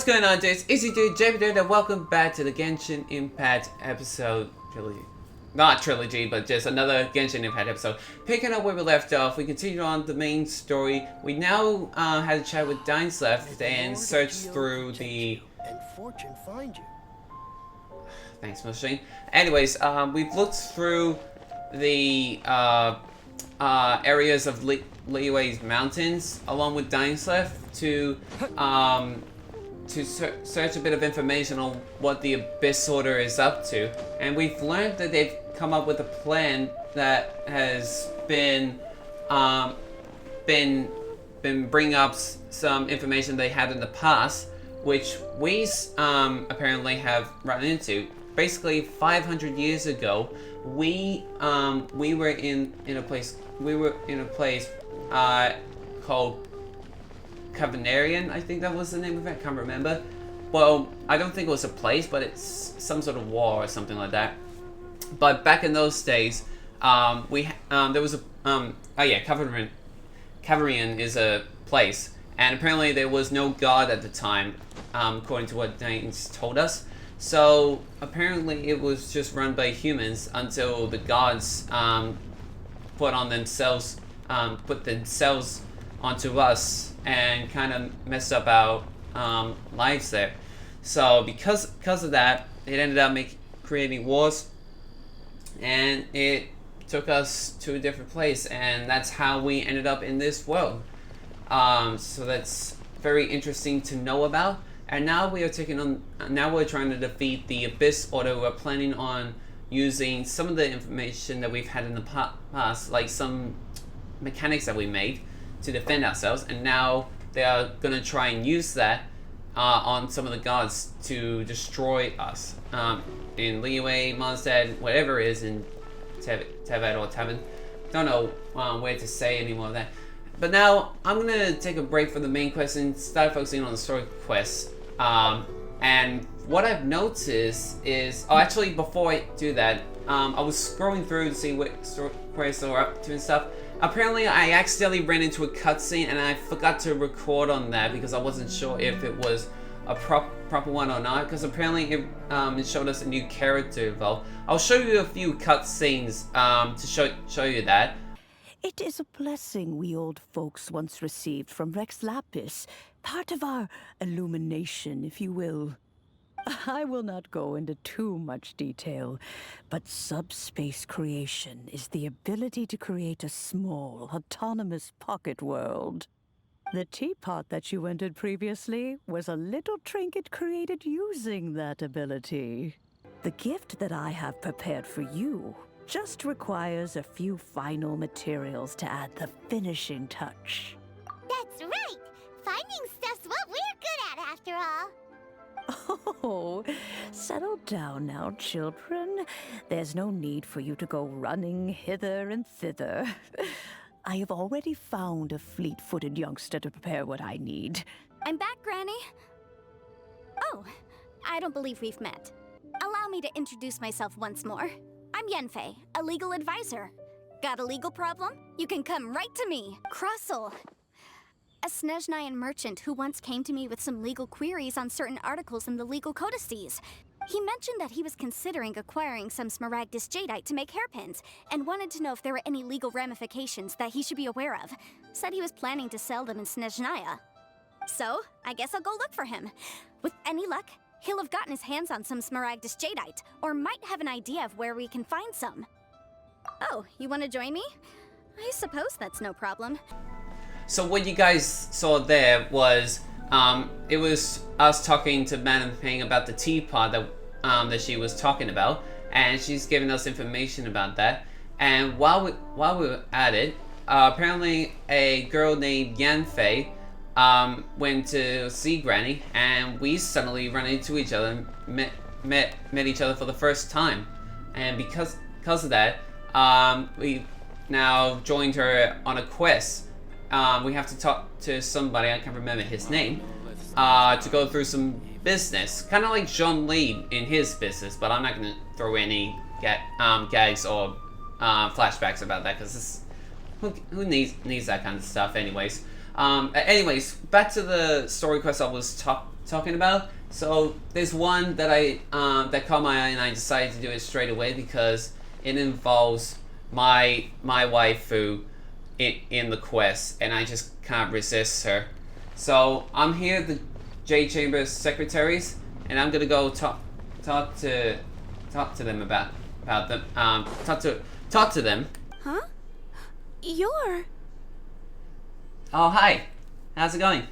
going on, dudes? Easy Dude, JP Dude, and welcome back to the Genshin Impact episode trilogy. Not trilogy, but just another Genshin Impact episode. Picking up where we left off, we continued on the main story. We now had a chat with Left and searched through the... And fortune find you. Thanks, Machine. Anyways, we've looked through the areas of Liyue's mountains along with Left to search a bit of information on what the Abyss Order is up to, and we've learned that they've come up with a plan that has been bringing up some information they had in the past, which we apparently have run into. Basically, 500 years ago, we were in a place called Cavanarian, I think that was the name of it. I can't remember. Well, I don't think it was a place, but it's some sort of war or something like that. But back in those days, there was a Cavanarian is a place, and apparently there was no god at the time, according to what Danes told us. So apparently it was just run by humans until the gods put themselves onto us and kind of messed up our lives there. So because of that, it ended up creating wars, and it took us to a different place, and that's how we ended up in this world. So that's very interesting to know about. And now we're trying to defeat the Abyss Order. We're planning on using some of the information that we've had in the past, like some mechanics that we made to defend ourselves, and now they are going to try and use that on some of the gods to destroy us. In Liyue, Mondstadt, whatever it is in Teyvat or Tabin. Don't know where to say any more of that. But now I'm going to take a break from the main quest and start focusing on the story quests. And what I've noticed is... Oh, actually, before I do that, I was scrolling through to see what story quests are up to and stuff. Apparently, I accidentally ran into a cutscene, and I forgot to record on that because I wasn't sure if it was a proper one or not. Because apparently, it showed us a new character involved. I'll show you a few cutscenes to show you that. It is a blessing we old folks once received from Rex Lapis, part of our illumination, if you will. I will not go into too much detail, but subspace creation is the ability to create a small, autonomous pocket world. The teapot that you entered previously was a little trinket created using that ability. The gift that I have prepared for you just requires a few final materials to add the finishing touch. That's right! Finding stuff's what we're good at, after all. Oh, settle down now, children. There's no need for you to go running hither and thither. I have already found a fleet-footed youngster to prepare what I need. I'm back, Granny. Oh, I don't believe we've met. Allow me to introduce myself once more. I'm Yanfei, a legal advisor. Got a legal problem? You can come right to me. Crossel, a Snezhnayan merchant who once came to me with some legal queries on certain articles in the legal codices. He mentioned that he was considering acquiring some Smaragdus jadeite to make hairpins, and wanted to know if there were any legal ramifications that he should be aware of. Said he was planning to sell them in Snezhnaya. So, I guess I'll go look for him. With any luck, he'll have gotten his hands on some Smaragdus jadeite, or might have an idea of where we can find some. Oh, you want to join me? I suppose that's no problem. So what you guys saw there was, it was us talking to Madame Ping about the teapot that she was talking about, and she's giving us information about that. And while we were at it, apparently a girl named Yanfei went to see Granny, and we suddenly ran into each other and met each other for the first time. And because of that, we now joined her on a quest. We have to talk to somebody, I can't remember his name, to go through some business. Kind of like Jean Lee in his business, but I'm not going to throw any gags or flashbacks about that, because who needs that kind of stuff anyways. Anyways, back to the story quest I was talking about. So there's one that that caught my eye, and I decided to do it straight away because it involves my waifu in the quest, and I just can't resist her. So I'm here, the J Chambers secretaries, and I'm gonna go talk to them about them. Talk to them. Huh? You're... Oh, hi. How's it going?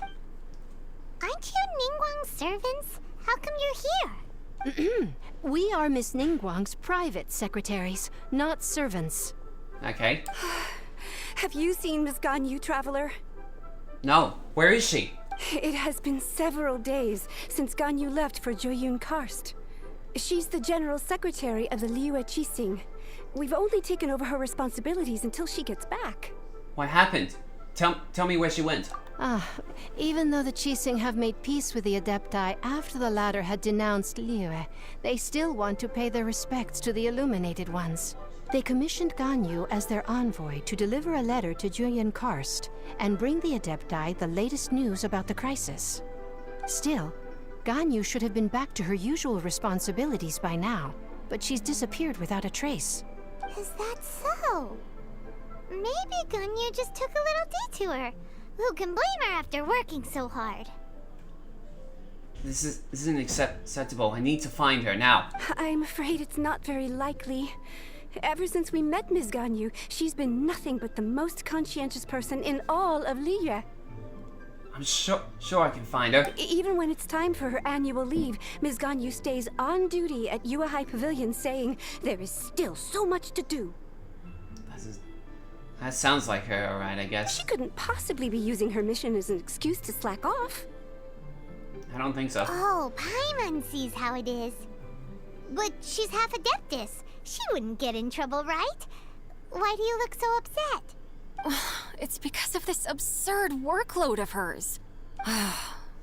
Aren't you Ningguang's servants? How come you're here? We are Miss Ningguang's private secretaries, not servants. Okay. Have you seen Miss Ganyu, Traveler? No. Where is she? It has been several days since Ganyu left for Joyun Karst. She's the general secretary of the Liyue Qixing. We've only taken over her responsibilities until she gets back. What happened? Tell me where she went. Even though the Qixing have made peace with the Adepti after the latter had denounced Liyue, they still want to pay their respects to the Illuminated Ones. They commissioned Ganyu as their envoy to deliver a letter to Joyun Karst and bring the Adepti the latest news about the crisis. Still, Ganyu should have been back to her usual responsibilities by now, but she's disappeared without a trace. Is that so? Maybe Ganyu just took a little detour. Who can blame her after working so hard? This isn't acceptable. I need to find her now. I'm afraid it's not very likely. Ever since we met Ms. Ganyu, she's been nothing but the most conscientious person in all of Liyue. I'm sure I can find her. Even when it's time for her annual leave, Ms. Ganyu stays on duty at Yuehai Pavilion saying there is still so much to do. That sounds like her, alright, I guess. She couldn't possibly be using her mission as an excuse to slack off. I don't think so. Oh, Paimon sees how it is. But she's half Adeptus. She wouldn't get in trouble, right? Why do you look so upset? It's because of this absurd workload of hers.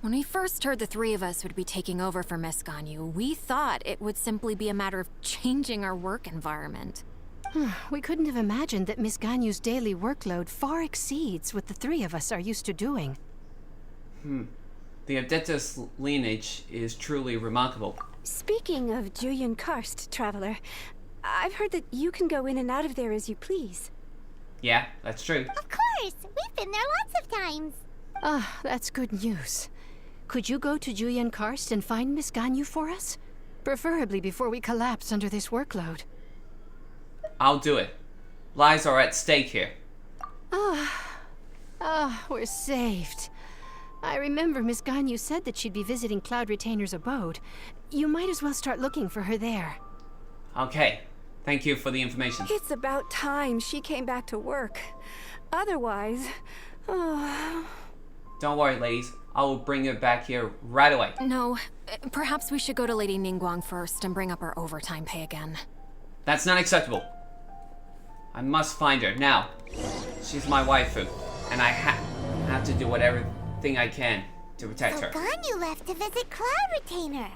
When we first heard the three of us would be taking over for Miss Ganyu, we thought it would simply be a matter of changing our work environment. We couldn't have imagined that Miss Ganyu's daily workload far exceeds what the three of us are used to doing. The Adeptus lineage is truly remarkable. Speaking of Joyun Karst, Traveler, I've heard that you can go in and out of there as you please. Yeah, that's true. Of course! We've been there lots of times! That's good news. Could you go to Joyun Karst and find Miss Ganyu for us? Preferably before we collapse under this workload. I'll do it. Lives are at stake here. We're saved. I remember Miss Ganyu said that she'd be visiting Cloud Retainer's abode. You might as well start looking for her there. Okay. Thank you for the information. It's about time she came back to work. Otherwise... Don't worry, ladies. I will bring her back here right away. No, perhaps we should go to Lady Ningguang first and bring up our overtime pay again. That's not acceptable. I must find her now. She's my waifu, and I have to do whatever-thing I can to protect So her. Ganyu left to visit Cloud Retainer.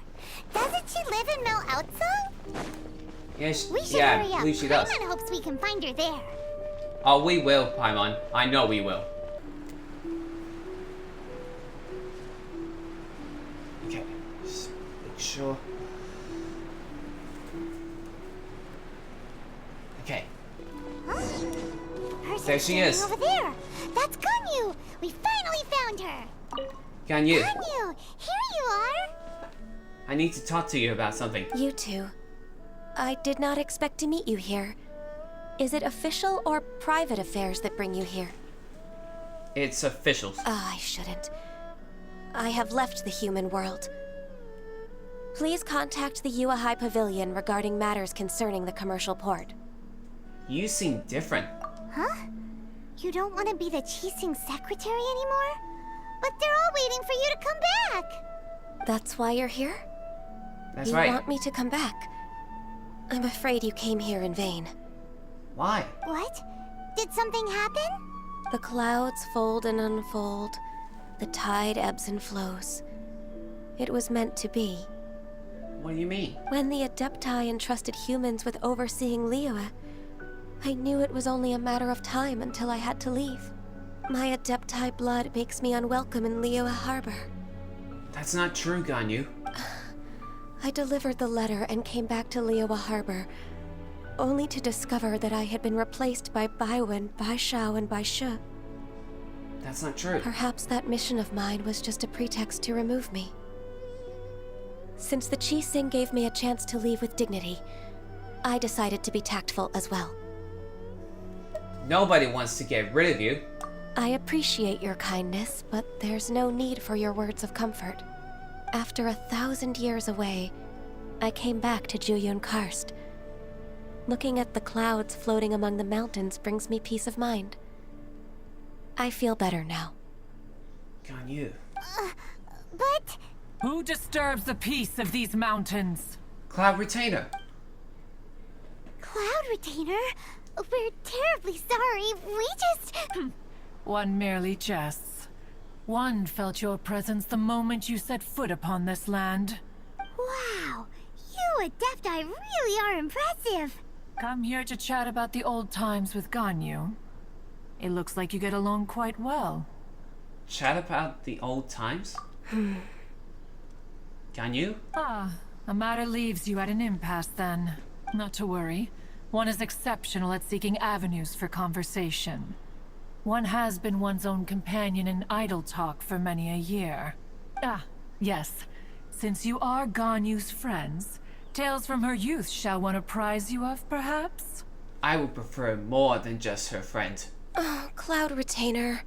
Doesn't she live in Mel Outsong? Yes, We should yeah, hurry I up. believe she does. Paimon hopes we can find her there. Oh, we will, Paimon. I know we will. Okay, just make sure. Okay. Her There she is. over there. That's Ganyu. We finally found her. Ganyu, Ganyu, here you are. I need to talk to you about something. You two. I did not expect to meet you here. Is it official or private affairs that bring you here? It's officials. I shouldn't. I have left the human world. Please contact the Yuehai Pavilion regarding matters concerning the commercial port. You seem different. Huh? You don't want to be the Qixing secretary anymore? But they're all waiting for you to come back. That's why you're here? That's You right. want me to come back? I'm afraid you came here in vain. Why? What? Did something happen? The clouds fold and unfold. The tide ebbs and flows. It was meant to be. What do you mean? When the Adepti entrusted humans with overseeing Liyue, I knew it was only a matter of time until I had to leave. My Adepti blood makes me unwelcome in Liyue Harbor. That's not true, Ganyu. I delivered the letter and came back to Liyue Harbor, only to discover that I had been replaced by Baiwen, Baishao, and Baishe. That's not true. Perhaps that mission of mine was just a pretext to remove me. Since the Qixing gave me a chance to leave with dignity, I decided to be tactful as well. Nobody wants to get rid of you. I appreciate your kindness, but there's no need for your words of comfort. After 1,000 years away, I came back to Jueyun Karst. Looking at the clouds floating among the mountains brings me peace of mind. I feel better now. Ganyu. But... Who disturbs the peace of these mountains? Cloud Retainer. Cloud Retainer? We're terribly sorry. We just... One merely jests. One felt your presence the moment you set foot upon this land. Wow. You Adepti really are impressive. Come here to chat about the old times with Ganyu. It looks like you get along quite well. Chat about the old times? Ganyu? Ah, a matter leaves you at an impasse then. Not to worry. One is exceptional at seeking avenues for conversation. One has been one's own companion in idle talk for many a year. Ah, yes. Since you are Ganyu's friends, tales from her youth shall one apprise you of, perhaps? I would prefer more than just her friend. Oh, Cloud Retainer.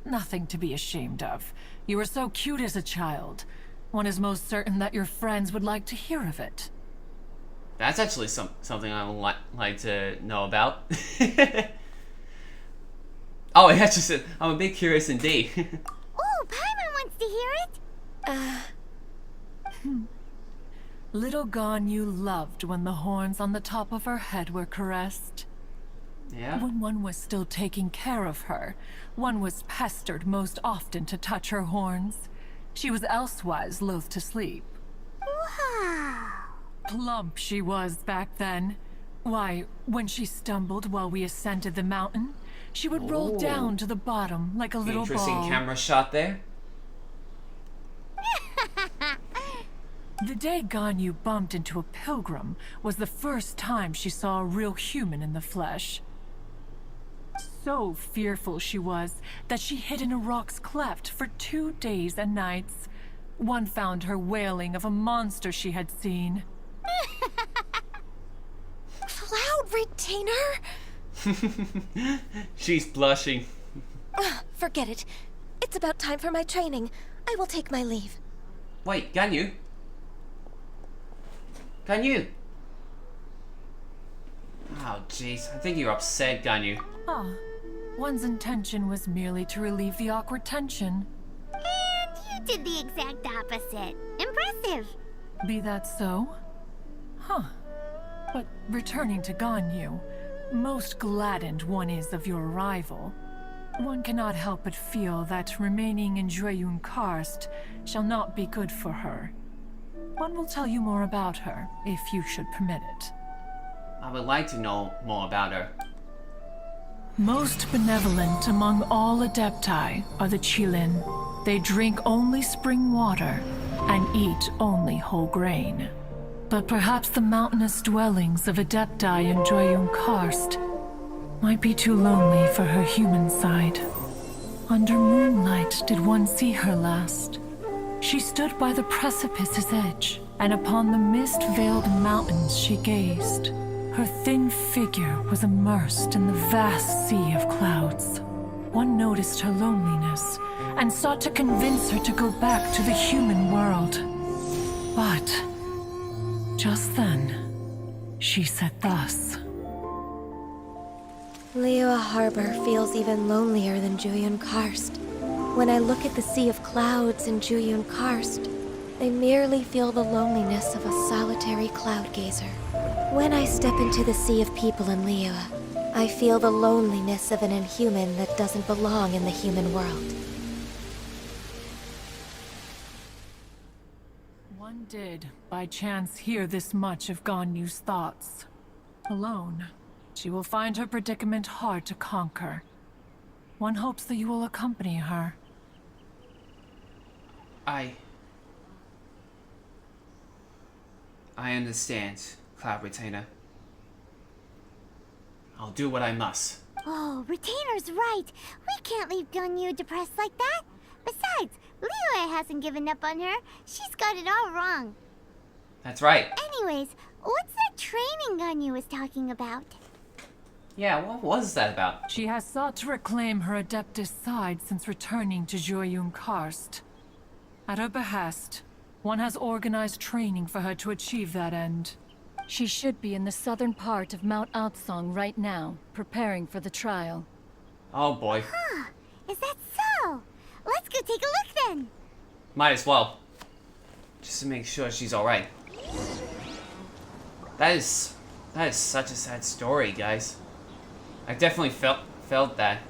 Nothing to be ashamed of. You were so cute as a child. One is most certain that your friends would like to hear of it. That's actually something I would like to know about. Oh, yeah, just I'm a bit curious indeed. Oh, Paimon wants to hear it. Little Ganyu loved when the horns on the top of her head were caressed. Yeah? When one was still taking care of her, one was pestered most often to touch her horns. She was elsewise loath to sleep. Wow. Plump she was back then. Why, when she stumbled while we ascended the mountain, she would roll down to the bottom like a little Interesting ball. camera shot there. The day Ganyu bumped into a pilgrim was the first time she saw a real human in the flesh. So fearful she was that she hid in a rock's cleft for 2 days and nights. One found her wailing of a monster she had seen. Cloud Retainer? She's blushing. Forget it. It's about time for my training. I will take my leave. Wait, Ganyu? Ganyu? Oh, jeez. I think you're upset, Ganyu. Ah, one's intention was merely to relieve the awkward tension. And you did the exact opposite. Impressive. Be that so? Huh. But returning to Ganyu, most gladdened one is of your arrival. One cannot help but feel that remaining in Jueyun Karst shall not be good for her. One will tell you more about her, if you should permit it. I would like to know more about her. Most benevolent among all Adepti are the Qilin. They drink only spring water and eat only whole grain. But perhaps the mountainous dwellings of Adepti in Jueyun Karst might be too lonely for her human side. Under moonlight did one see her last. She stood by the precipice's edge, and upon the mist-veiled mountains she gazed. Her thin figure was immersed in the vast sea of clouds. One noticed her loneliness, and sought to convince her to go back to the human world. But just then, she said thus. Liyue Harbor feels even lonelier than Jueyun Karst. When I look at the sea of clouds in Jueyun Karst, I merely feel the loneliness of a solitary cloud gazer. When I step into the sea of people in Liyue, I feel the loneliness of an inhuman that doesn't belong in the human world. One did, by chance, hear this much of Ganyu's thoughts. Alone, she will find her predicament hard to conquer. One hopes that you will accompany her. I understand, Cloud Retainer. I'll do what I must. Oh, Retainer's right. We can't leave Ganyu depressed like that. Besides, Liyue hasn't given up on her. She's got it all wrong. That's right. Anyways, what's that training Ganyu was talking about? Yeah, what was that about? She has sought to reclaim her Adeptus side since returning to Jueyun Karst. At her behest, one has organized training for her to achieve that end. She should be in the southern part of Mount Aotsong right now, preparing for the trial. Oh boy. Huh, is that so? Let's go take a look then. Might as well. Just to make sure she's alright. That is such a sad story, guys. I definitely felt that.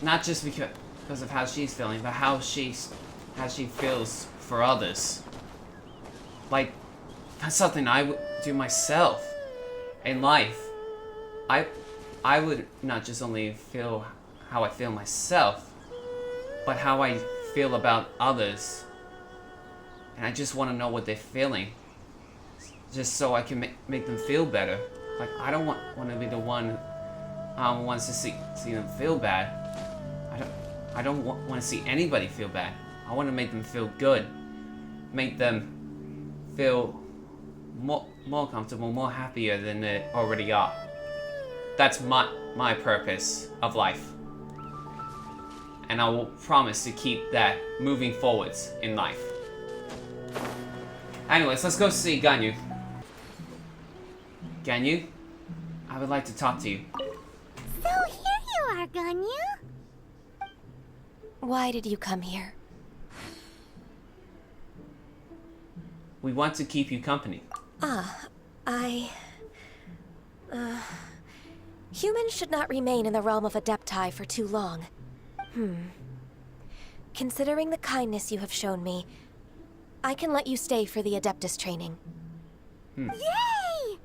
Not just because of how she's feeling, but how she feels for others. Like, that's something I would do myself in life. I would not just only feel how I feel myself, but how I feel about others. And I just want to know what they're feeling, just so I can make them feel better. Like, I don't want to be the one who wants to see them feel bad. I don't want to see anybody feel bad. I want to make them feel good, make them feel more comfortable, more happier than they already are. That's my purpose of life. And I will promise to keep that moving forwards in life. Anyways, let's go see Ganyu. Ganyu, I would like to talk to you. So here you are, Ganyu. Why did you come here? We want to keep you company. Humans should not remain in the realm of Adepti for too long. Considering the kindness you have shown me, I can let you stay for the Adeptus training. Yay!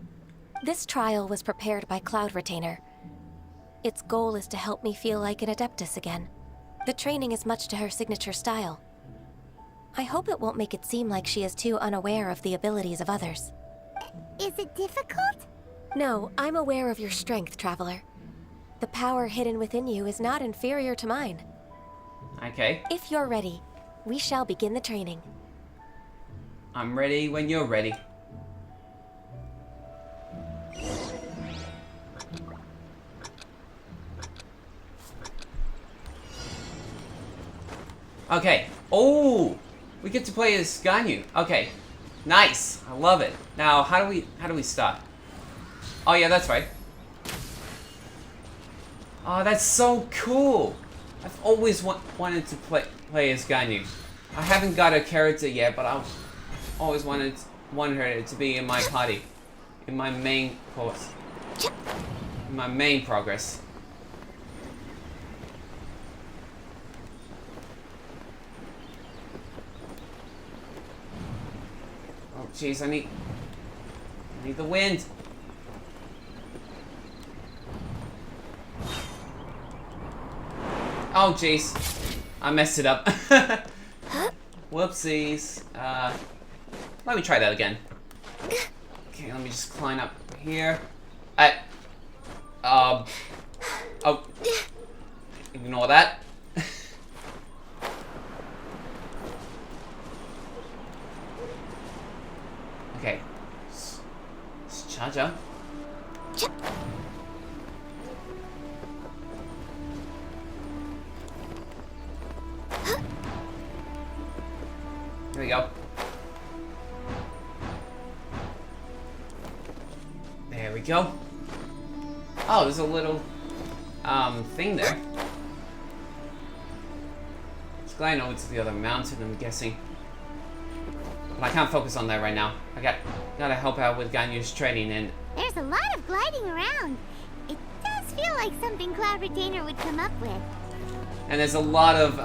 This trial was prepared by Cloud Retainer. Its goal is to help me feel like an Adeptus again. The training is much to her signature style. I hope it won't make it seem like she is too unaware of the abilities of others. Is it difficult? No, I'm aware of your strength, Traveler. The power hidden within you is not inferior to mine. Okay. If you're ready, we shall begin the training. I'm ready when you're ready. Okay. Oh, we get to play as Ganyu. Okay. Nice. I love it. Now, how do we start? Oh yeah, that's right. Oh, that's so cool. I've always wanted to play as Ganyu. I haven't got a character yet, but I've always wanted her to be in my party, in my main course, in my main progress. Oh jeez, I need the wind. Oh jeez, I messed it up. Whoopsies. Let me try that again. Okay, let me just climb up here. Oh, ignore that. Okay, let's charge up. Here we go. There we go. Oh, there's a little thing there. It's glad I know it's the other mountain, I'm guessing. But I can't focus on that right now. I gotta help out with Ganyu's training, and There's a lot of gliding around. It does feel like something Cloud Retainer would come up with. and there's a lot of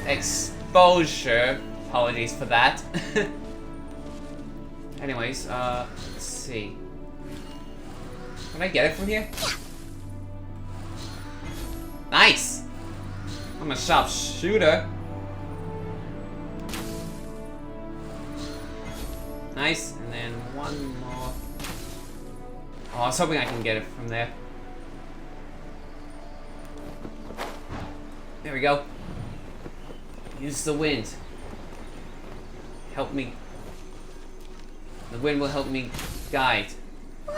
exposure. Apologies for that. Anyways, let's see. Can I get it from here? Nice! I'm a sharp shooter. Nice. And then one more. Oh, I was hoping I can get it from there. There we go. Use the wind. Help me. The wind will help me guide. Wow!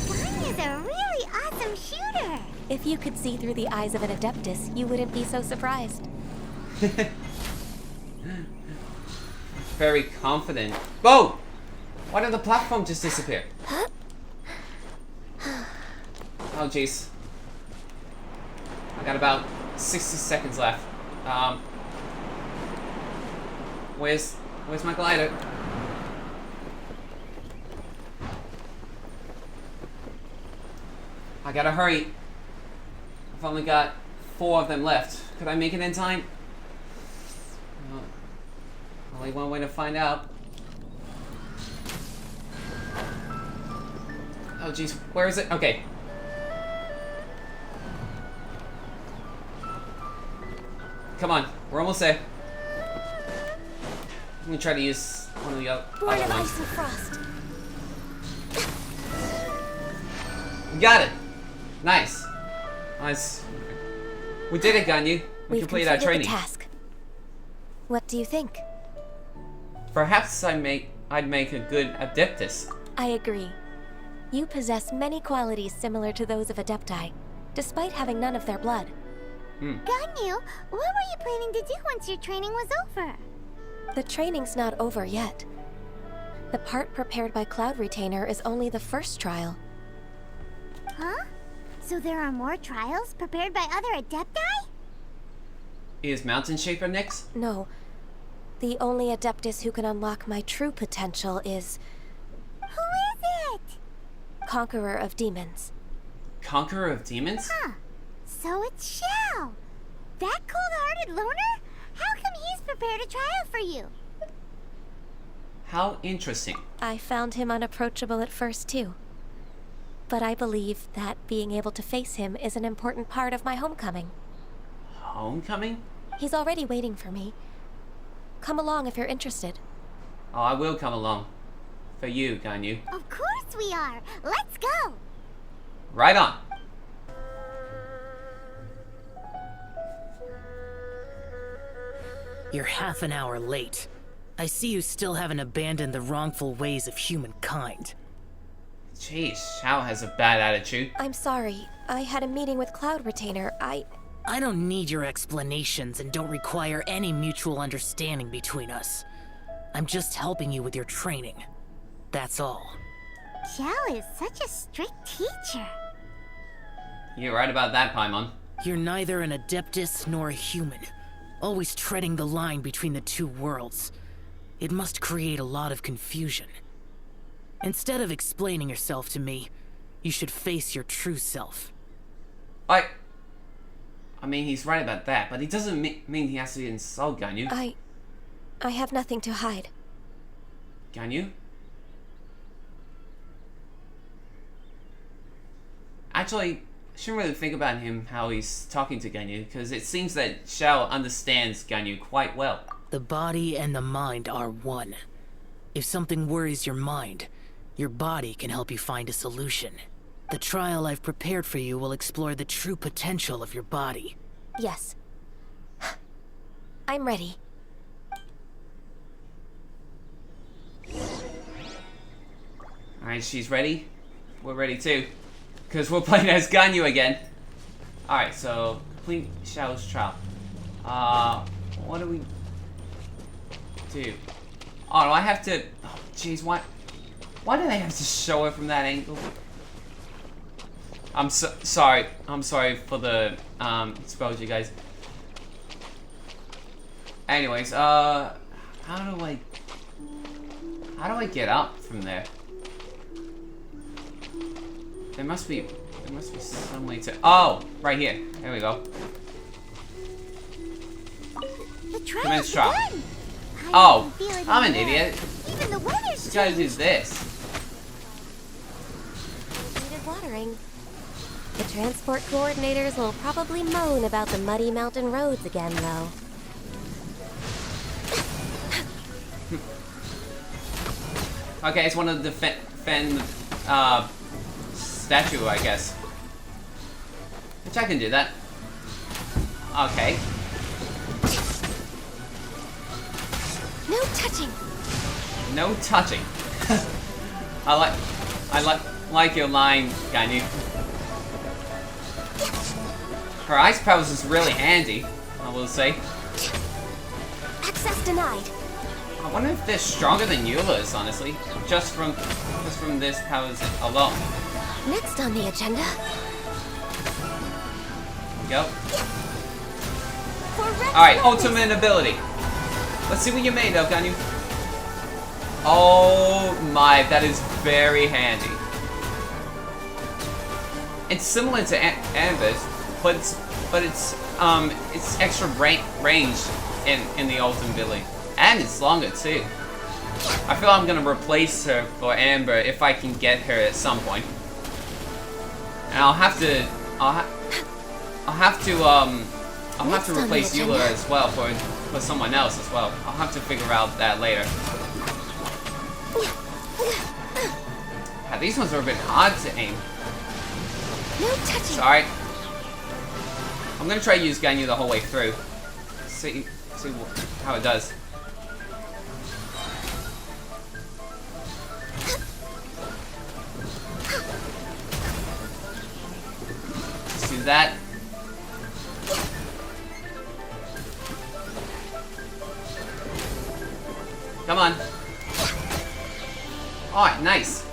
Ganyu's a really awesome shooter! If you could see through the eyes of an Adeptus, you wouldn't be so surprised. Very confident. Whoa! Why did the platform just disappear? Oh jeez. I got about 60 seconds left. Where's my glider? I gotta hurry. I've only got 4 of them left. Could I make it in time? No. Only one way to find out. Oh jeez, where is it? Okay. Come on, we're almost there. I'm gonna try to use one of the other Born of ones. ice and frost. We got it! Nice. Nice. We did it, Ganyu. We We've completed our completed training. the task. What do you think? Perhaps I'd make a good Adeptus. I agree. You possess many qualities similar to those of Adepti, despite having none of their blood. Ganyu, what were you planning to do once your training was over? The training's not over yet. The part prepared by Cloud Retainer is only the first trial. Huh? So there are more trials prepared by other Adepti? Is Mountain Shaper next? No. The only Adeptus who can unlock my true potential is Who is it? Conqueror of Demons. Conqueror of Demons? Huh. So it's Shao. That cold-hearted loner? How come he's prepared a trial for you? How interesting. I found him unapproachable at first, too. But I believe that being able to face him is an important part of my homecoming. Homecoming? He's already waiting for me. Come along if you're interested. Oh, I will come along. For you, Ganyu. Of course we are. Let's go. Right on. You're half an hour late. I see you still haven't abandoned the wrongful ways of humankind. Jeez, Shao has a bad attitude. I'm sorry. I had a meeting with Cloud Retainer. I don't need your explanations and don't require any mutual understanding between us. I'm just helping you with your training. That's all. Shao is such a strict teacher. You're right about that, Paimon. You're neither an Adeptus nor a human, always treading the line between the two worlds. It must create a lot of confusion. Instead of explaining yourself to me, you should face your true self. I mean, he's right about that, but it doesn't mean he has to insult Ganyu. I have nothing to hide. Ganyu? Actually, I shouldn't really think about him, how he's talking to Ganyu, because it seems that Shao understands Ganyu quite well. The body and the mind are one. If something worries your mind, your body can help you find a solution. The trial I've prepared for you will explore the true potential of your body. Yes. I'm ready. Alright, she's ready. We're ready too. Because we're playing as Ganyu again. Alright, so complete Shao's trial. What do we do? Oh, do I have to... Oh, jeez, why do they have to show it from that angle? I'm sorry. I'm sorry for the exposure, guys. Anyways, how do I get up from there? There must be some way to... Oh, right here. There we go. The trial's Commence trial. done. Oh, I feel it I'm in an the air. idiot. Even the weather's Just gotta do changed. this. Needed watering. The transport coordinators will probably moan about the muddy mountain roads again, though. Okay, it's one of the Fen statue, I guess. Which I can do that. Okay. No touching. No touching. I like your line, Ganyu. Her ice powers is really handy, I will say. Access denied. I wonder if they're stronger than Eula's, honestly. Just from this powers alone. Next on the agenda. Go. For Alright, ultimate ability. Let's see what you made of, Ganyu. Oh my, that is very handy. It's similar to Amber's, but it's extra range in the ultimate ability, and it's longer too. I feel I'm gonna replace her for Amber if I can get her at some point, and I'll have to replace Eula as well for someone else as well. I'll have to figure out that later. Yeah, these ones are a bit hard to aim. No touching. Sorry. I'm gonna try to use Ganyu the whole way through. See how it does. Let's do that. Come on. Alright, nice.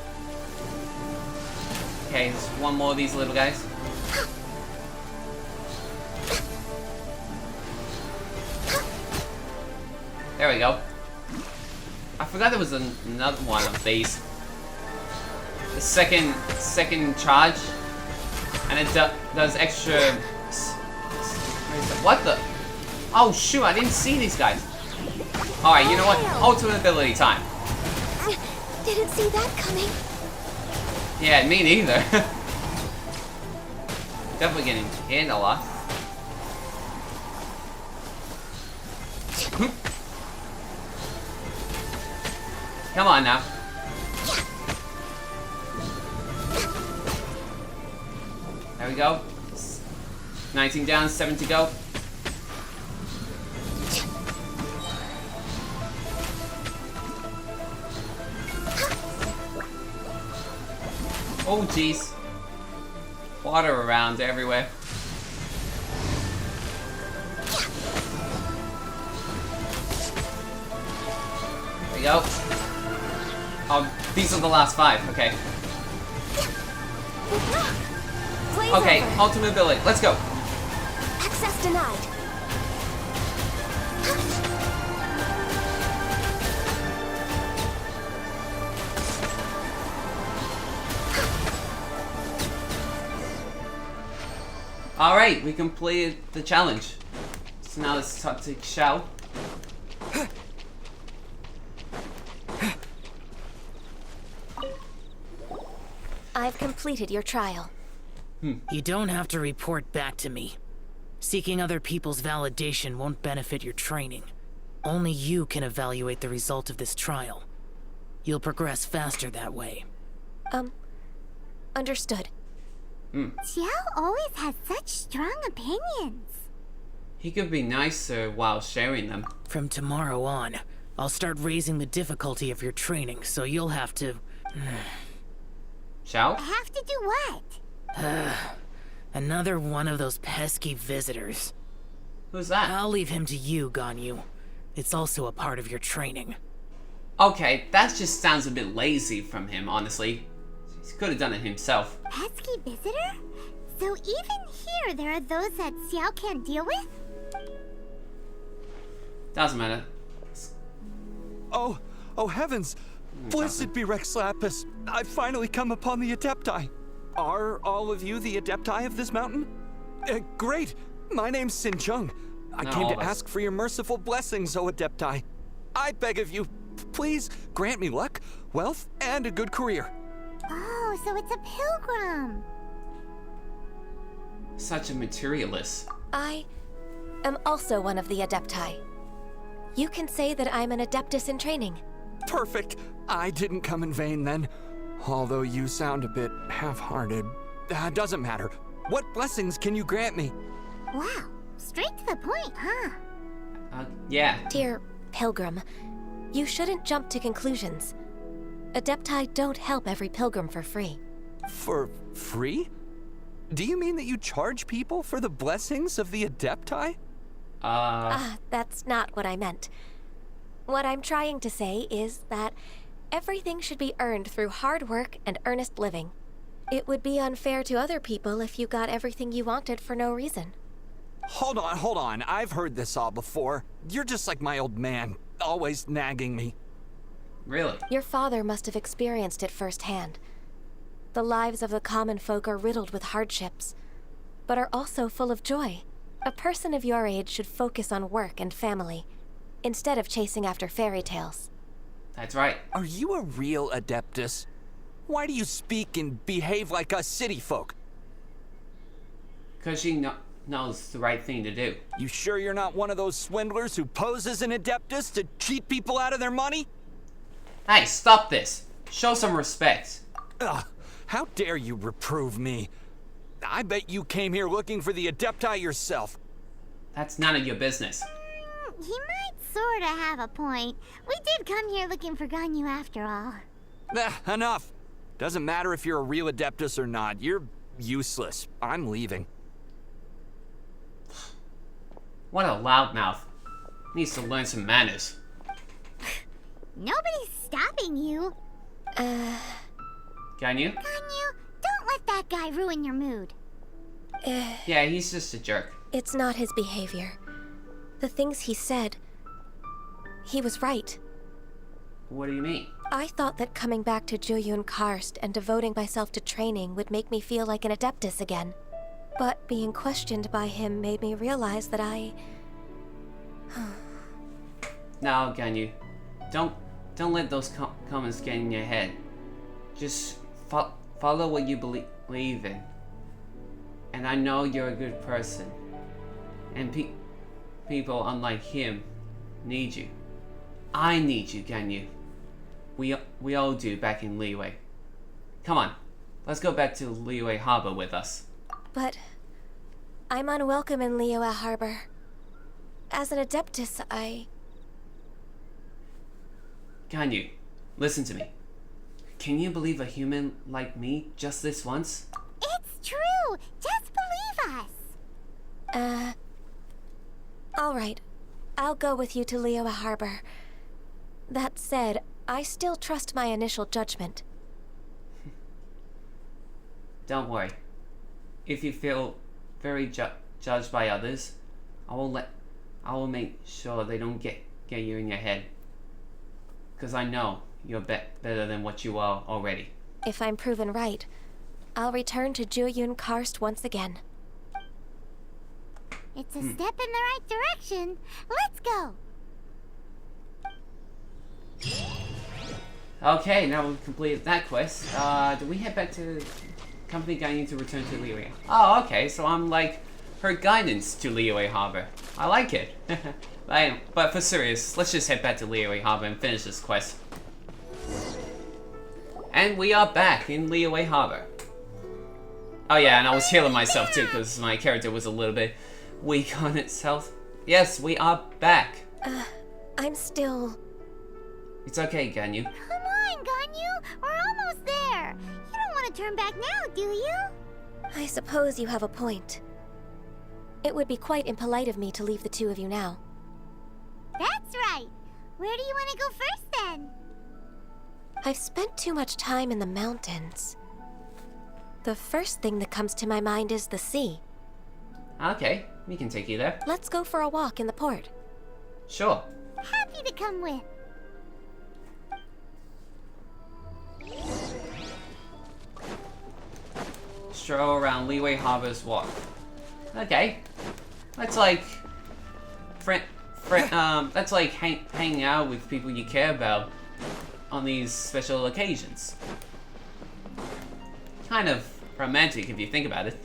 Okay, there's one more of these little guys. There we go. I forgot there was another one of these. The second charge, and it does extra. What the? Oh shoot! I didn't see these guys. All right, you know what? Ultimate ability time. Didn't see that coming. Yeah, me neither. Definitely getting hit a lot. Come on now. There we go. 19 down, 7 to go. Oh jeez. Water around everywhere. There we go. Oh, these are the last 5, okay. Okay, ultimate ability, let's go. Access denied. Alright, we completed the challenge. So now let's talk to Xiao. I've completed your trial. You don't have to report back to me. Seeking other people's validation won't benefit your training. Only you can evaluate the result of this trial. You'll progress faster that way. Understood. Xiao always has such strong opinions. He could be nicer while sharing them. From tomorrow on, I'll start raising the difficulty of your training, so you'll have to... I Xiao? have to do what? Another one of those pesky visitors. Who's that? I'll leave him to you, Ganyu. It's also a part of your training. Okay, that just sounds a bit lazy from him, honestly. He could have done it himself. Pesky visitor? So even here there are those that Xiao can't deal with? Doesn't matter. Oh heavens! Blessed be Rex Lapis! I've finally come upon the Adepti. Are all of you the Adepti of this mountain? Great! My name's Sin Chung. I came to ask for your merciful blessings, O Adepti. I beg of you, please grant me luck, wealth, and a good career. Oh, so it's a pilgrim. Such a materialist. I am also one of the Adepti. You can say that I'm an Adeptus in training. Perfect. I didn't come in vain then. Although you sound a bit half-hearted. Doesn't matter. What blessings can you grant me? Wow, straight to the point, huh? Yeah. Dear Pilgrim, you shouldn't jump to conclusions. Adepti don't help every pilgrim for free. For free? Do you mean that you charge people for the blessings of the Adepti? That's not what I meant. What I'm trying to say is that everything should be earned through hard work and earnest living. It would be unfair to other people if you got everything you wanted for no reason. Hold on. I've heard this all before. You're just like my old man, always nagging me. Really? Your father must have experienced it firsthand. The lives of the common folk are riddled with hardships, but are also full of joy. A person of your age should focus on work and family, instead of chasing after fairy tales. That's right. Are you a real Adeptus? Why do you speak and behave like us city folk? Because she knows the right thing to do. You sure you're not one of those swindlers who pose as an Adeptus to cheat people out of their money? Hey, stop this. Show some respect. Ugh, how dare you reprove me? I bet you came here looking for the Adepti yourself. That's none of your business. He might sorta have a point. We did come here looking for Ganyu after all. Enough. Doesn't matter if you're a real Adeptus or not. You're useless. I'm leaving. What a loudmouth. Needs to learn some manners. Nobody's stopping you. Ganyu? Ganyu, don't let that guy ruin your mood. Yeah, he's just a jerk. It's not his behavior. The things he said, he was right. What do you mean? I thought that coming back to Jueyun Karst and devoting myself to training would make me feel like an Adeptus again. But being questioned by him made me realize that I... No, Ganyu. Don't let those comments get in your head. Just follow what you believe in. And I know you're a good person. And people unlike him need you. I need you, Ganyu. We all do back in Liyue. Come on, let's go back to Liyue Harbor with us. But I'm unwelcome in Liyue Harbor. As an Adeptus, Ganyu, listen to me. Can you believe a human like me just this once? It's true. Just believe us. All right. I'll go with you to Liyue Harbor. That said, I still trust my initial judgment. Don't worry. If you feel very judged by others, I will make sure they don't get you in your head. Because I know you're better than what you are already. If I'm proven right, I'll return to Jueyun Karst once again. It's a step in the right direction. Let's go. Okay, now we've completed that quest. Do we head back to Company Ganyu to return to Liyue? Oh, okay, so I'm like her guidance to Liyue Harbor. I like it. But for serious, let's just head back to Liyue Harbor and finish this quest. And we are back in Liyue Harbor. Oh yeah, and I was healing myself too because my character was a little bit weak on itself. Yes, we are back. I'm still... It's okay, Ganyu. Come on, Ganyu. We're almost there. You don't want to turn back now, do you? I suppose you have a point. It would be quite impolite of me to leave the two of you now. That's right. Where do you want to go first, then? I've spent too much time in the mountains. The first thing that comes to my mind is the sea. Okay, we can take you there. Let's go for a walk in the port. Sure. Happy to come with. Stroll around Liyue Harbor's walk. Okay. That's like... that's like hanging out with people you care about on these special occasions. Kind of romantic if you think about it.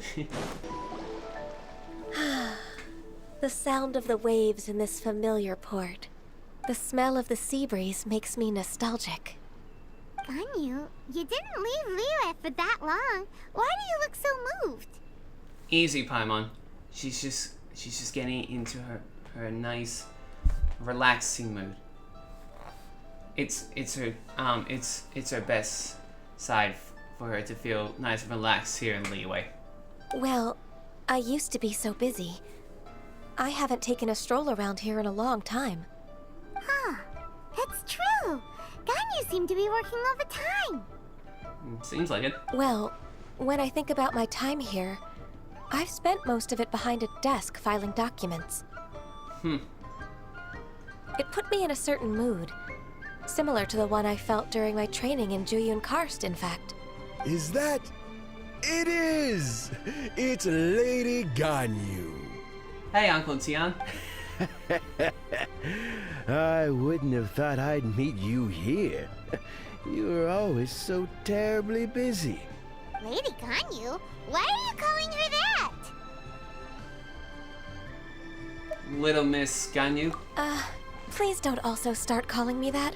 The sound of the waves in this familiar port. The smell of the sea breeze makes me nostalgic. Ganyu, you didn't leave Liyue for that long. Why do you look so moved? Easy, Paimon. She's just getting into her nice, relaxing mood. It's her best side for her to feel nice and relaxed here in Liyue. Well, I used to be so busy. I haven't taken a stroll around here in a long time. Huh. It's true. Ganyu seemed to be working all the time. Seems like it. Well, when I think about my time here, I've spent most of it behind a desk filing documents. It put me in a certain mood, similar to the one I felt during my training in Jueyun Karst, in fact. Is that... It is! It's Lady Ganyu. Hey, Uncle Tian. I wouldn't have thought I'd meet you here. You were always so terribly busy. Lady Ganyu? Why are you calling her that? Little Miss Ganyu. Please don't also start calling me that.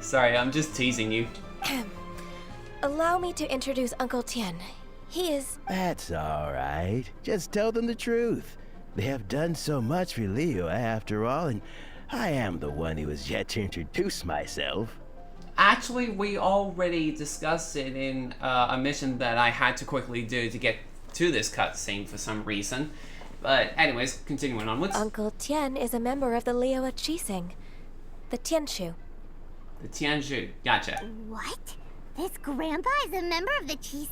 Sorry, I'm just teasing you. Allow me to introduce Uncle Tian. He is... That's all right. Just tell them the truth. They have done so much for Liyue after all, and I am the one who has yet to introduce myself. Actually, we already discussed it in a mission that I had to quickly do to get to this cutscene for some reason. But anyways, continuing onwards. Uncle Tian is a member of the Liyue Qixing, the Tianshu. The Tianshu, gotcha. What? This grandpa is a member of the Qixing?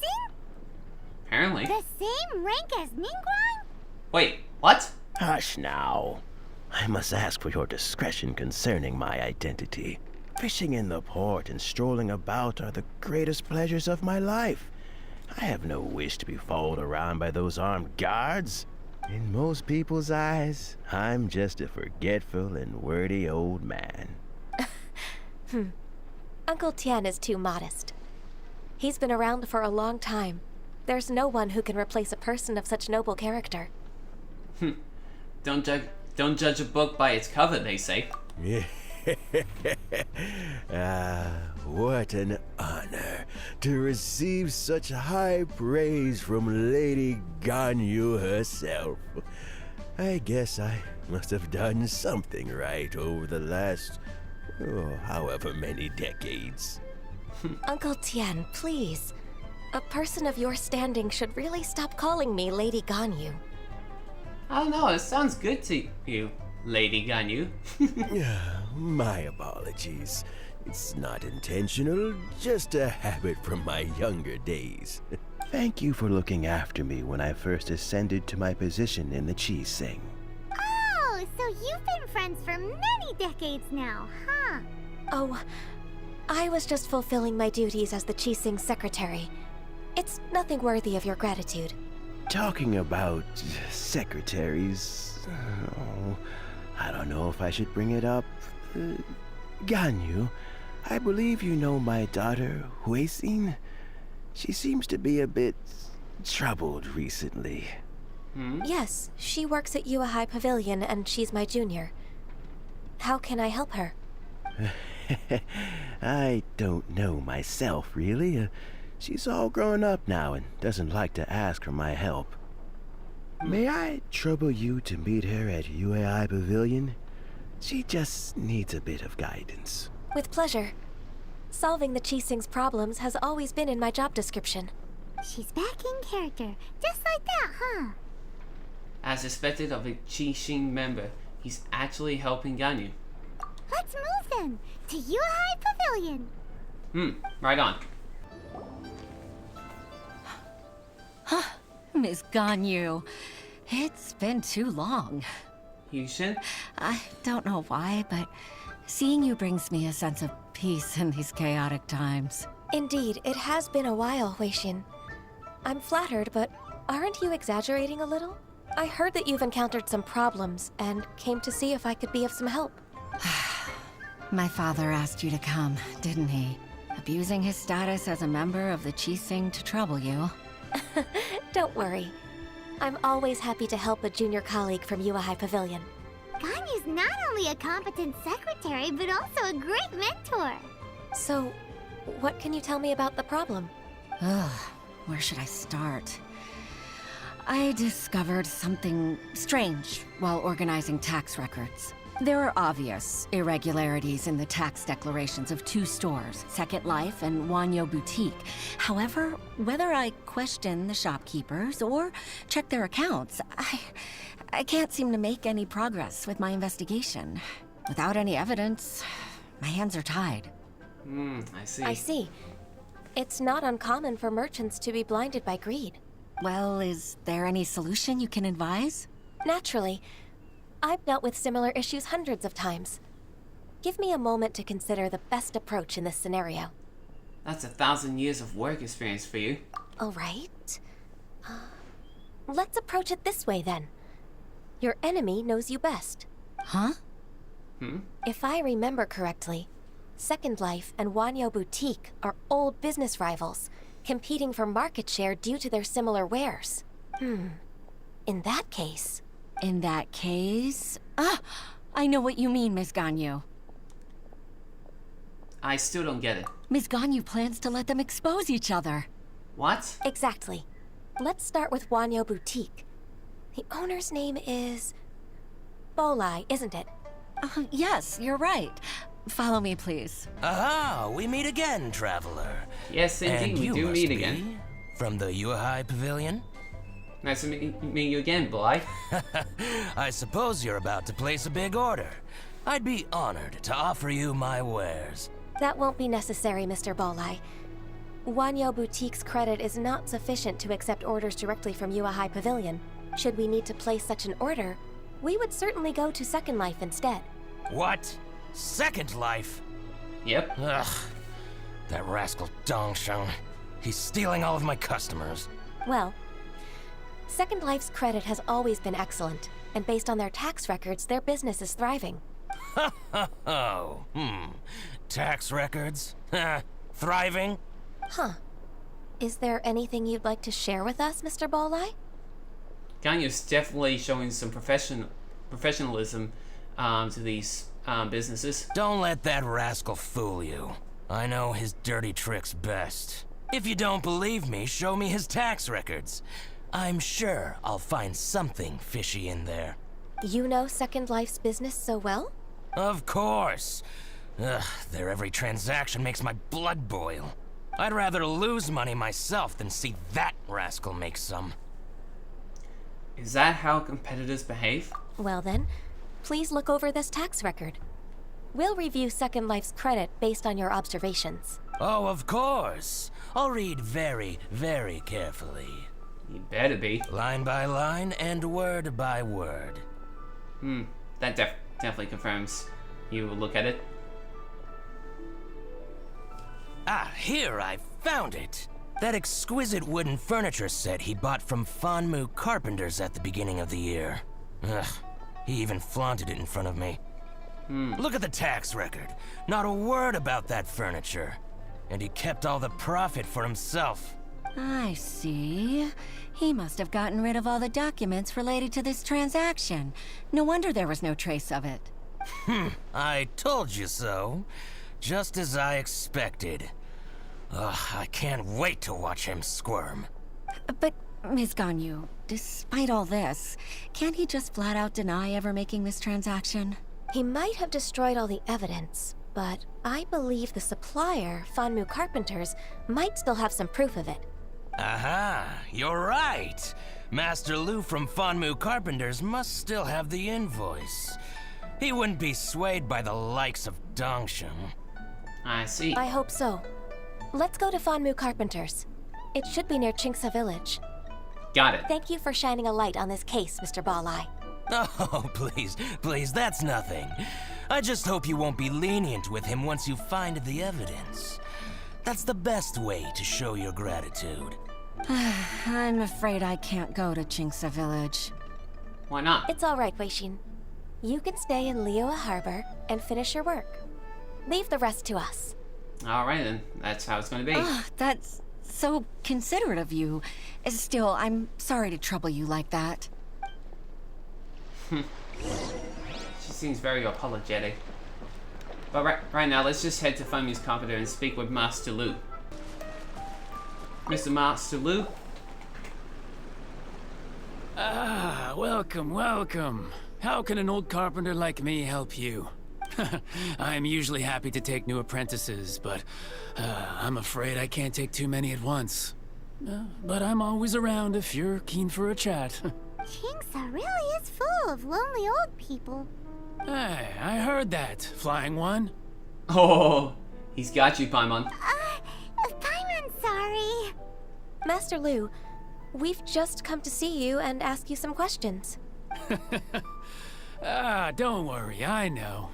Apparently. The same rank as Ningguang? Wait, what? Hush now. I must ask for your discretion concerning my identity. Fishing in the port and strolling about are the greatest pleasures of my life. I have no wish to be followed around by those armed guards. In most people's eyes, I'm just a forgetful and wordy old man. Uncle Tian is too modest. He's been around for a long time. There's no one who can replace a person of such noble character. Don't judge a book by its cover, they say. What an honor to receive such high praise from Lady Ganyu herself. I guess I must have done something right over the last, however many decades. Uncle Tian, please. A person of your standing should really stop calling me Lady Ganyu. I don't know, it sounds good to you, Lady Ganyu. My apologies. It's not intentional, just a habit from my younger days. Thank you for looking after me when I first ascended to my position in the Qixing. Oh, so you've been friends for many decades now, huh? Oh, I was just fulfilling my duties as the Qixing secretary. It's nothing worthy of your gratitude. Talking about secretaries, I don't know if I should bring it up. Ganyu, I believe you know my daughter, Huixin. She seems to be a bit troubled recently. Yes, she works at Yua High Pavilion and she's my junior. How can I help her? I don't know myself, really. She's all grown up now and doesn't like to ask for my help. May I trouble you to meet her at UAI Pavilion? She just needs a bit of guidance. With pleasure. Solving the Qixing's problems has always been in my job description. She's back in character, just like that, huh? As expected of a Qixing member, he's actually helping Ganyu. Let's move then, to Yuhai Pavilion. Right on. Miss Ganyu, it's been too long. Yushin? I don't know why, but seeing you brings me a sense of peace in these chaotic times. Indeed, it has been a while, Huixin. I'm flattered, but aren't you exaggerating a little? I heard that you've encountered some problems and came to see if I could be of some help. My father asked you to come, didn't he? Abusing his status as a member of the Qixing to trouble you. Don't worry. I'm always happy to help a junior colleague from Yua High Pavilion. Ganyu's not only a competent secretary, but also a great mentor. So, what can you tell me about the problem? Ugh, where should I start? I discovered something strange while organizing tax records. There are obvious irregularities in the tax declarations of 2 stores, Second Life and Wanyo Boutique. However, whether I question the shopkeepers or check their accounts, I can't seem to make any progress with my investigation. Without any evidence, my hands are tied. I see. I see. It's not uncommon for merchants to be blinded by greed. Well, is there any solution you can advise? Naturally. I've dealt with similar issues hundreds of times. Give me a moment to consider the best approach in this scenario. That's 1,000 years of work experience for you. All right. Let's approach it this way, then. Your enemy knows you best. Huh? If I remember correctly, Second Life and Wanyo Boutique are old business rivals, competing for market share due to their similar wares. In that case... In that case... I know what you mean, Miss Ganyu. I still don't get it. Miss Ganyu plans to let them expose each other. What? Exactly. Let's start with Wanyo Boutique. The owner's name is... Bolai, isn't it? Yes, you're right. Follow me, please. Aha! We meet again, traveler. Yes, indeed, And we you do must meet be again. From the Yuhai Pavilion? Nice to meet you again, boy. I suppose you're about to place a big order. I'd be honored to offer you my wares. That won't be necessary, Mr. Bolai. Wanyo Boutique's credit is not sufficient to accept orders directly from Yuhai Pavilion. Should we need to place such an order, we would certainly go to Second Life instead. What? Second Life? Yep. Ugh. That rascal Dongsheng. He's stealing all of my customers. Well, Second Life's credit has always been excellent, and based on their tax records, their business is thriving. Tax records? Thriving? Huh. Is there anything you'd like to share with us, Mr. Bolai? Ganyu's definitely showing some professionalism to these businesses. Don't let that rascal fool you. I know his dirty tricks best. If you don't believe me, show me his tax records. I'm sure I'll find something fishy in there. You know Second Life's business so well? Of course. Ugh, their every transaction makes my blood boil. I'd rather lose money myself than see that rascal make some. Is that how competitors behave? Well then, please look over this tax record. We'll review Second Life's credit based on your observations. Oh, of course. I'll read very, very carefully. You better be. Line by line and word by word. That definitely confirms you will look at it. Ah, here, I found it. That exquisite wooden furniture set he bought from Fanmu Carpenters at the beginning of the year. Ugh, he even flaunted it in front of me. Look at the tax record. Not a word about that furniture. And he kept all the profit for himself. I see. He must have gotten rid of all the documents related to this transaction. No wonder there was no trace of it. I told you so. Just as I expected. Ugh, I can't wait to watch him squirm. But, Ms. Ganyu, despite all this, can't he just flat out deny ever making this transaction? He might have destroyed all the evidence, but I believe the supplier, Fanmu Carpenters, might still have some proof of it. Aha, you're right. Master Lu from Fanmu Carpenters must still have the invoice. He wouldn't be swayed by the likes of Dongsheng. I see. I hope so. Let's go to Fanmu Carpenters. It should be near Chingsa Village. Got it. Thank you for shining a light on this case, Mr. Bolai. Oh, please, that's nothing. I just hope you won't be lenient with him once you find the evidence. That's the best way to show your gratitude. I'm afraid I can't go to Chingsa Village. Why not? It's all right, Weishin. You can stay in Liyue Harbor and finish your work. Leave the rest to us. Alright then, that's how it's gonna be. That's so considerate of you. Still, I'm sorry to trouble you like that. She seems very apologetic. But right now, let's just head to Funmu's Carpenter and speak with Master Lu. Mr. Master Lu? Ah, welcome, welcome. How can an old carpenter like me help you? I'm usually happy to take new apprentices, but I'm afraid I can't take too many at once. But I'm always around if you're keen for a chat. Kingsa really is full of lonely old people. Hey, I heard that, Flying One. Oh, he's got you, Paimon. Paimon, sorry. Master Lu, we've just come to see you and ask you some questions. Don't worry, I know.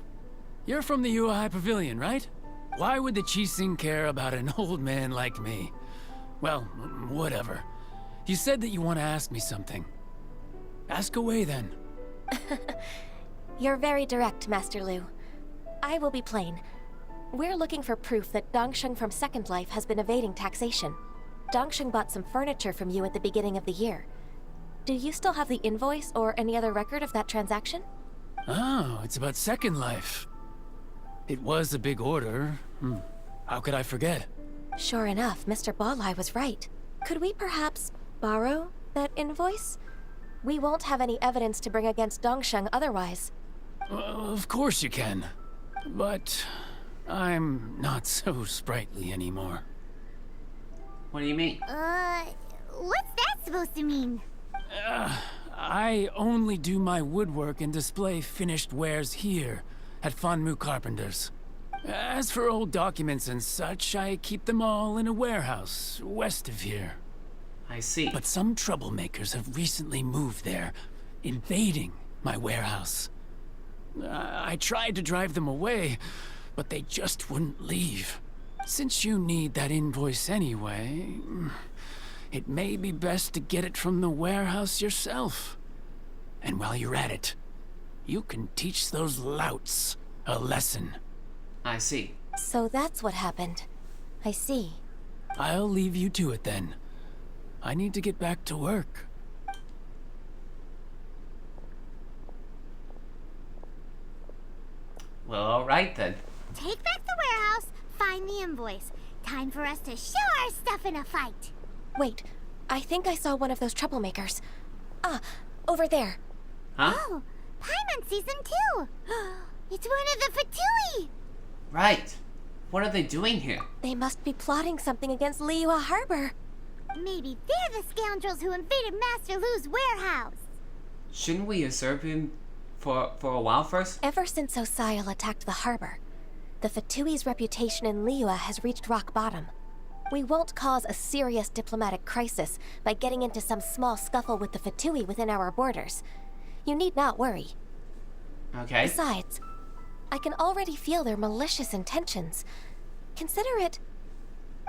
You're from the Yuehai Pavilion, right? Why would the Qixing care about an old man like me? Well, whatever. You said that you want to ask me something. Ask away, then. You're very direct, Master Lu. I will be plain. We're looking for proof that Dongsheng from Second Life has been evading taxation. Dongsheng bought some furniture from you at the beginning of the year. Do you still have the invoice or any other record of that transaction? Oh, it's about Second Life. It was a big order. How could I forget? Sure enough, Mr. Balai was right. Could we perhaps borrow that invoice? We won't have any evidence to bring against Dongsheng otherwise. Of course you can. But I'm not so sprightly anymore. What do you mean? What's that supposed to mean? I only do my woodwork and display finished wares here at Fanmu Carpenters. As for old documents and such, I keep them all in a warehouse west of here. I see. But some troublemakers have recently moved there, invading my warehouse. I tried to drive them away, but they just wouldn't leave. Since you need that invoice anyway, it may be best to get it from the warehouse yourself. And while you're at it, you can teach those louts a lesson. I see. So that's what happened. I see. I'll leave you to it then. I need to get back to work. Well, alright then. Take back the warehouse, find the invoice. Time for us to show our stuff in a fight. Wait, I think I saw one of those troublemakers. Ah, over there. Huh? Oh, Paimon sees them too. It's one of the Fatui. Right. What are they doing here? They must be plotting something against Liyue Harbor. Maybe they're the scoundrels who invaded Master Lu's warehouse. Shouldn't we observe him for a while first? Ever since Osial attacked the harbor, the Fatui's reputation in Liyue has reached rock bottom. We won't cause a serious diplomatic crisis by getting into some small scuffle with the Fatui within our borders. You need not worry. Okay. Besides, I can already feel their malicious intentions. Consider it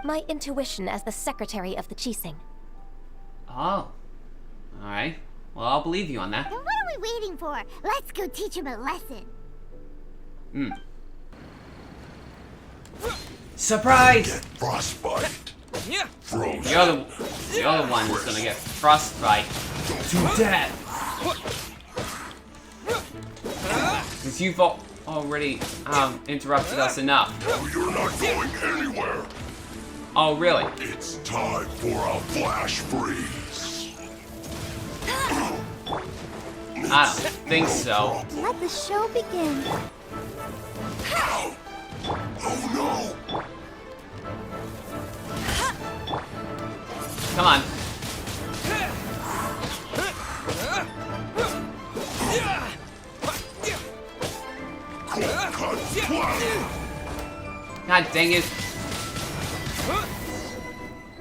my intuition as the secretary of the Qixing. Oh. Alright. Well, I'll believe you on that. Then what are we waiting for? Let's go teach him a lesson. Surprise! Get frostbite. Frozen. The other one is gonna get frostbite to death. Because you've already interrupted us enough. No, you're not going anywhere. Oh, really? It's time for a flash freeze. I don't think so. Let the show begin. Oh no! Come on. God dang it.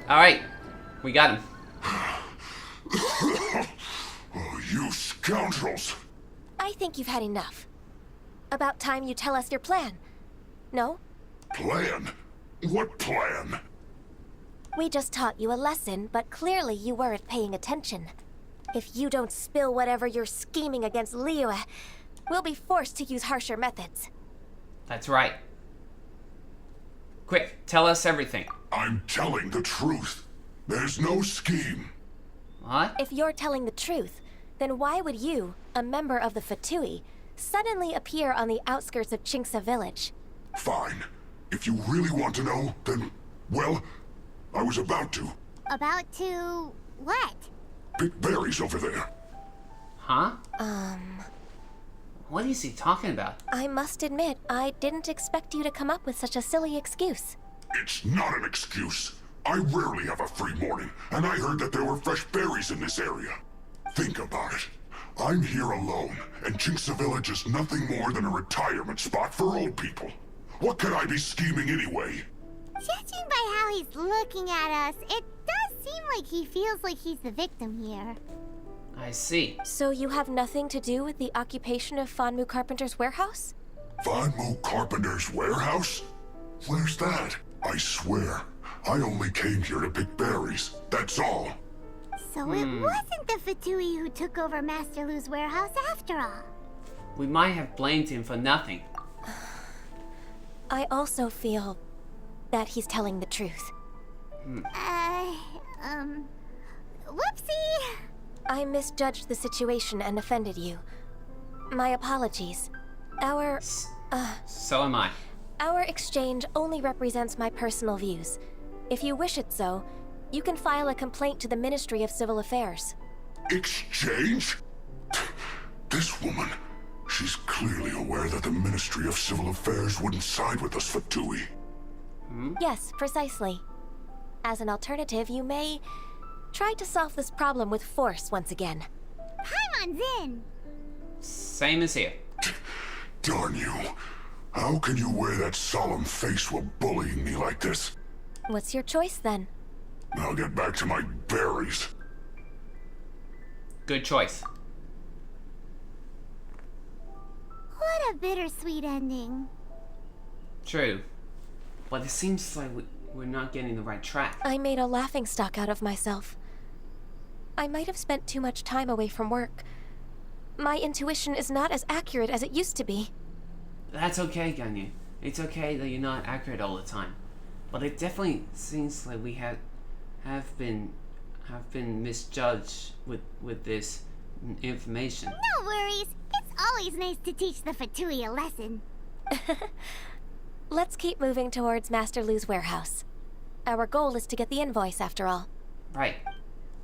Alright. We got him. Oh, you scoundrels! I think you've had enough. About time you tell us your plan. No? Plan? What plan? We just taught you a lesson, but clearly you weren't paying attention. If you don't spill whatever you're scheming against Liyue, we'll be forced to use harsher methods. That's right. Quick, tell us everything. I'm telling the truth. There's no scheme. What? If you're telling the truth, then why would you, a member of the Fatui, suddenly appear on the outskirts of Qingsa village? Fine. If you really want to know, then, well, I was about to. About to what? Pick berries over there. Huh? What is he talking about? I must admit, I didn't expect you to come up with such a silly excuse. It's not an excuse. I rarely have a free morning, and I heard that there were fresh berries in this area. Think about it. I'm here alone, and Jinxa Village is nothing more than a retirement spot for old people. What could I be scheming anyway? Judging by how he's looking at us, it does seem like he feels like he's the victim here. I see. So you have nothing to do with the occupation of Fanmu Carpenter's warehouse? Fanmu Carpenter's warehouse? Where's that? I swear, I only came here to pick berries, that's all. So it wasn't the Fatui who took over Master Lu's warehouse after all. We might have blamed him for nothing. I also feel that he's telling the truth. Whoopsie! I misjudged the situation and offended you. My apologies. So am I. Our exchange only represents my personal views. If you wish it so, you can file a complaint to the Ministry of Civil Affairs. Exchange? This woman, she's clearly aware that the Ministry of Civil Affairs wouldn't side with us, Fatui. Yes, precisely. As an alternative, you may try to solve this problem with force once again. Paimon's in! Same as here. Darn you. How can you wear that solemn face while bullying me like this? What's your choice then? I'll get back to my berries. Good choice. What a bittersweet ending. True. But it seems like we're not getting the right track. I made a laughingstock out of myself. I might have spent too much time away from work. My intuition is not as accurate as it used to be. That's okay, Ganyu. It's okay that you're not accurate all the time. But it definitely seems like we have been misjudged with this information. No worries. It's always nice to teach the Fatui a lesson. Let's keep moving towards Master Lu's warehouse. Our goal is to get the invoice, after all. Right.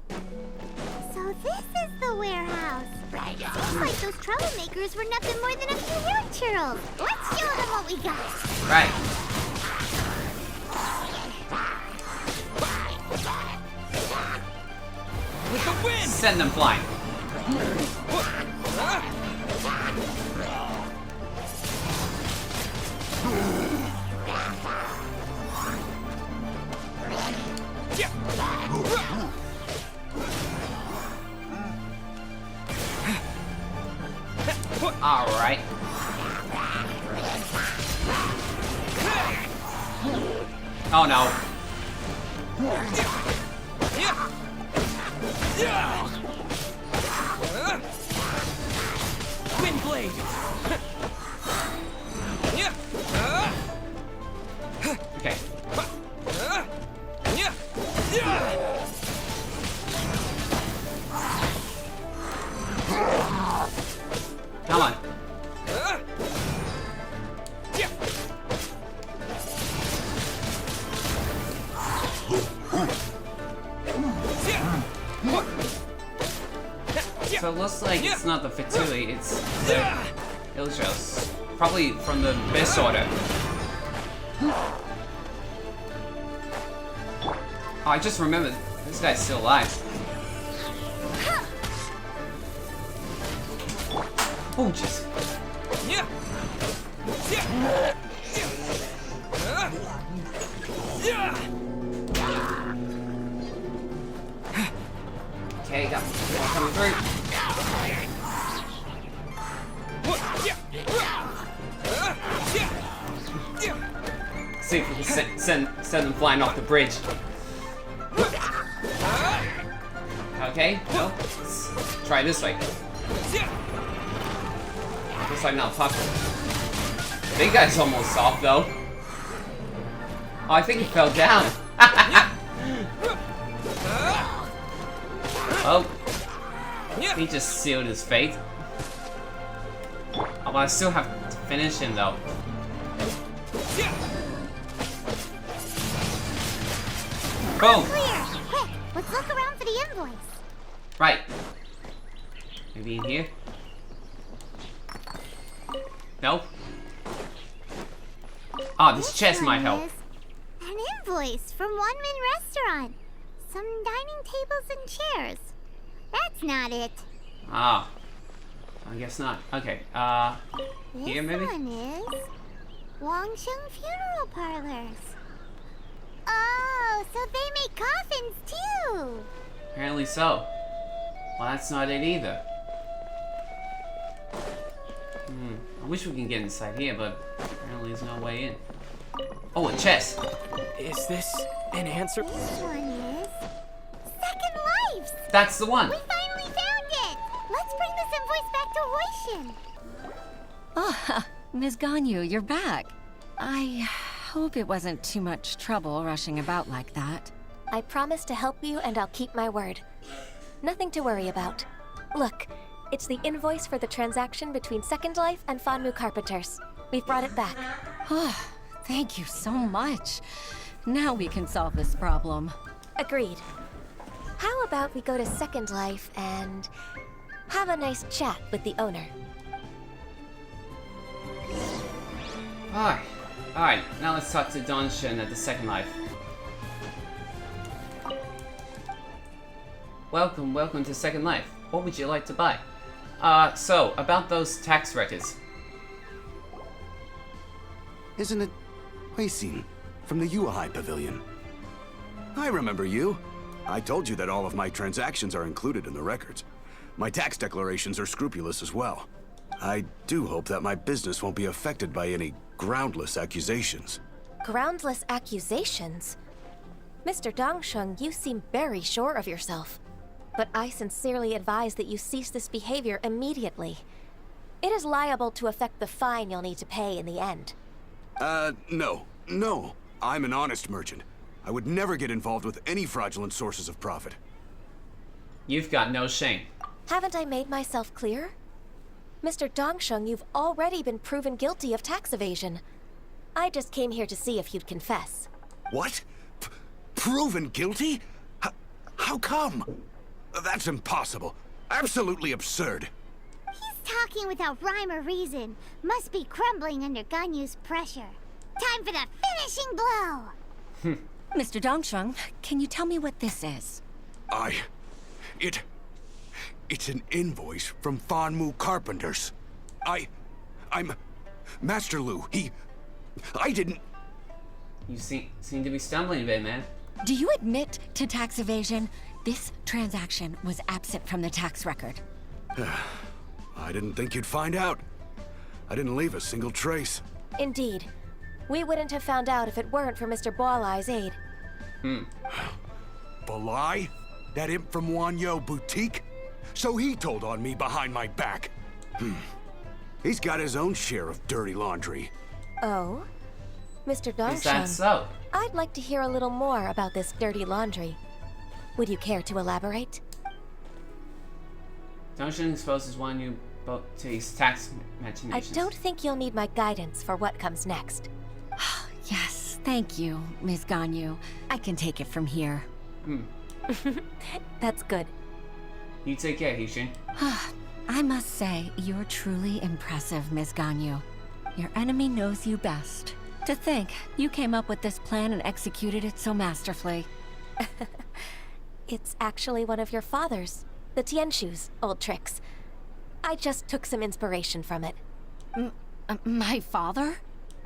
So this is the warehouse. Seems like those troublemakers were nothing more than a few hair churls. Let's show them what we got. Right. With the wind! Send them flying. All right. Oh no. Wind blade. Okay. Come on. So it looks like it's not the Fatui, it's the Iltros. Probably from the best order. Oh, I just remembered, this guy's still alive. Oh, jeez. Okay, got one coming through. See if we can send them flying off the bridge. Okay, no. Let's try this way. Looks like not possible. The big guy's almost off though. Oh, I think he fell down. Oh, he just sealed his fate. Oh, but I still have to finish him though. Boom. Clear. Quick, let's look around for the invoice. Right. Maybe in here? Nope. Ah, this chest might help. Is an invoice from One Min Restaurant. Some dining tables and chairs. That's not it. Ah. I guess not. Okay, here maybe? This one is Wangsheng Funeral Parlors. Oh, so they make coffins too. Apparently so. Well, that's not it either. I wish we can get inside here, but apparently there's no way in. Oh, a chest. Is this an answer? This one is Second Lives. That's the one. We finally found it. Let's bring this invoice back to Hoishin. Oh, Ms. Ganyu, you're back. I hope it wasn't too much trouble rushing about like that. I promise to help you and I'll keep my word. Nothing to worry about. Look, it's the invoice for the transaction between Second Life and Fanmu Carpenters. We've brought it back. Oh, thank you so much. Now we can solve this problem. Agreed. How about we go to Second Life and have a nice chat with the owner? Alright, now let's talk to Genshin at the Second Life. Welcome to Second Life. What would you like to buy? So, about those tax records. Isn't it Huixin from the Yuehai Pavilion? I remember you. I told you that all of my transactions are included in the records. My tax declarations are scrupulous as well. I do hope that my business won't be affected by any groundless accusations. Groundless accusations? Mr. Dongsheng, you seem very sure of yourself. But I sincerely advise that you cease this behavior immediately. It is liable to affect the fine you'll need to pay in the end. No. I'm an honest merchant. I would never get involved with any fraudulent sources of profit. You've got no shame. Haven't I made myself clear? Mr. Dongsheng, you've already been proven guilty of tax evasion. I just came here to see if you'd confess. What? Proven guilty? How come? That's impossible. Absolutely absurd. He's talking without rhyme or reason. Must be crumbling under Ganyu's pressure. Time for the finishing blow! Mr. Dongsheng, can you tell me what this is? It's an invoice from Fanmu Carpenters. I'm Master Lu. I didn't... You seem to be stumbling a bit, man. Do you admit to tax evasion? This transaction was absent from the tax record. I didn't think you'd find out. I didn't leave a single trace. Indeed. We wouldn't have found out if it weren't for Mr. Boalai's aid. Balai? That imp from Wanyo Boutique? So he told on me behind my back. He's got his own share of dirty laundry. Oh? Mr. Dongsheng, Is that so? I'd like to hear a little more about this dirty laundry. Would you care to elaborate? Genshin exposes Wanyu to his tax I machinations. don't think you'll need my guidance for what comes next. Yes, thank you, Ms. Ganyu. I can take it from here. That's good. You take care, Hishin. I must say, you're truly impressive, Ms. Ganyu. Your enemy knows you best. To think, you came up with this plan and executed it so masterfully. It's actually one of your father's, the Tianshu's, old tricks. I just took some inspiration from it. My father?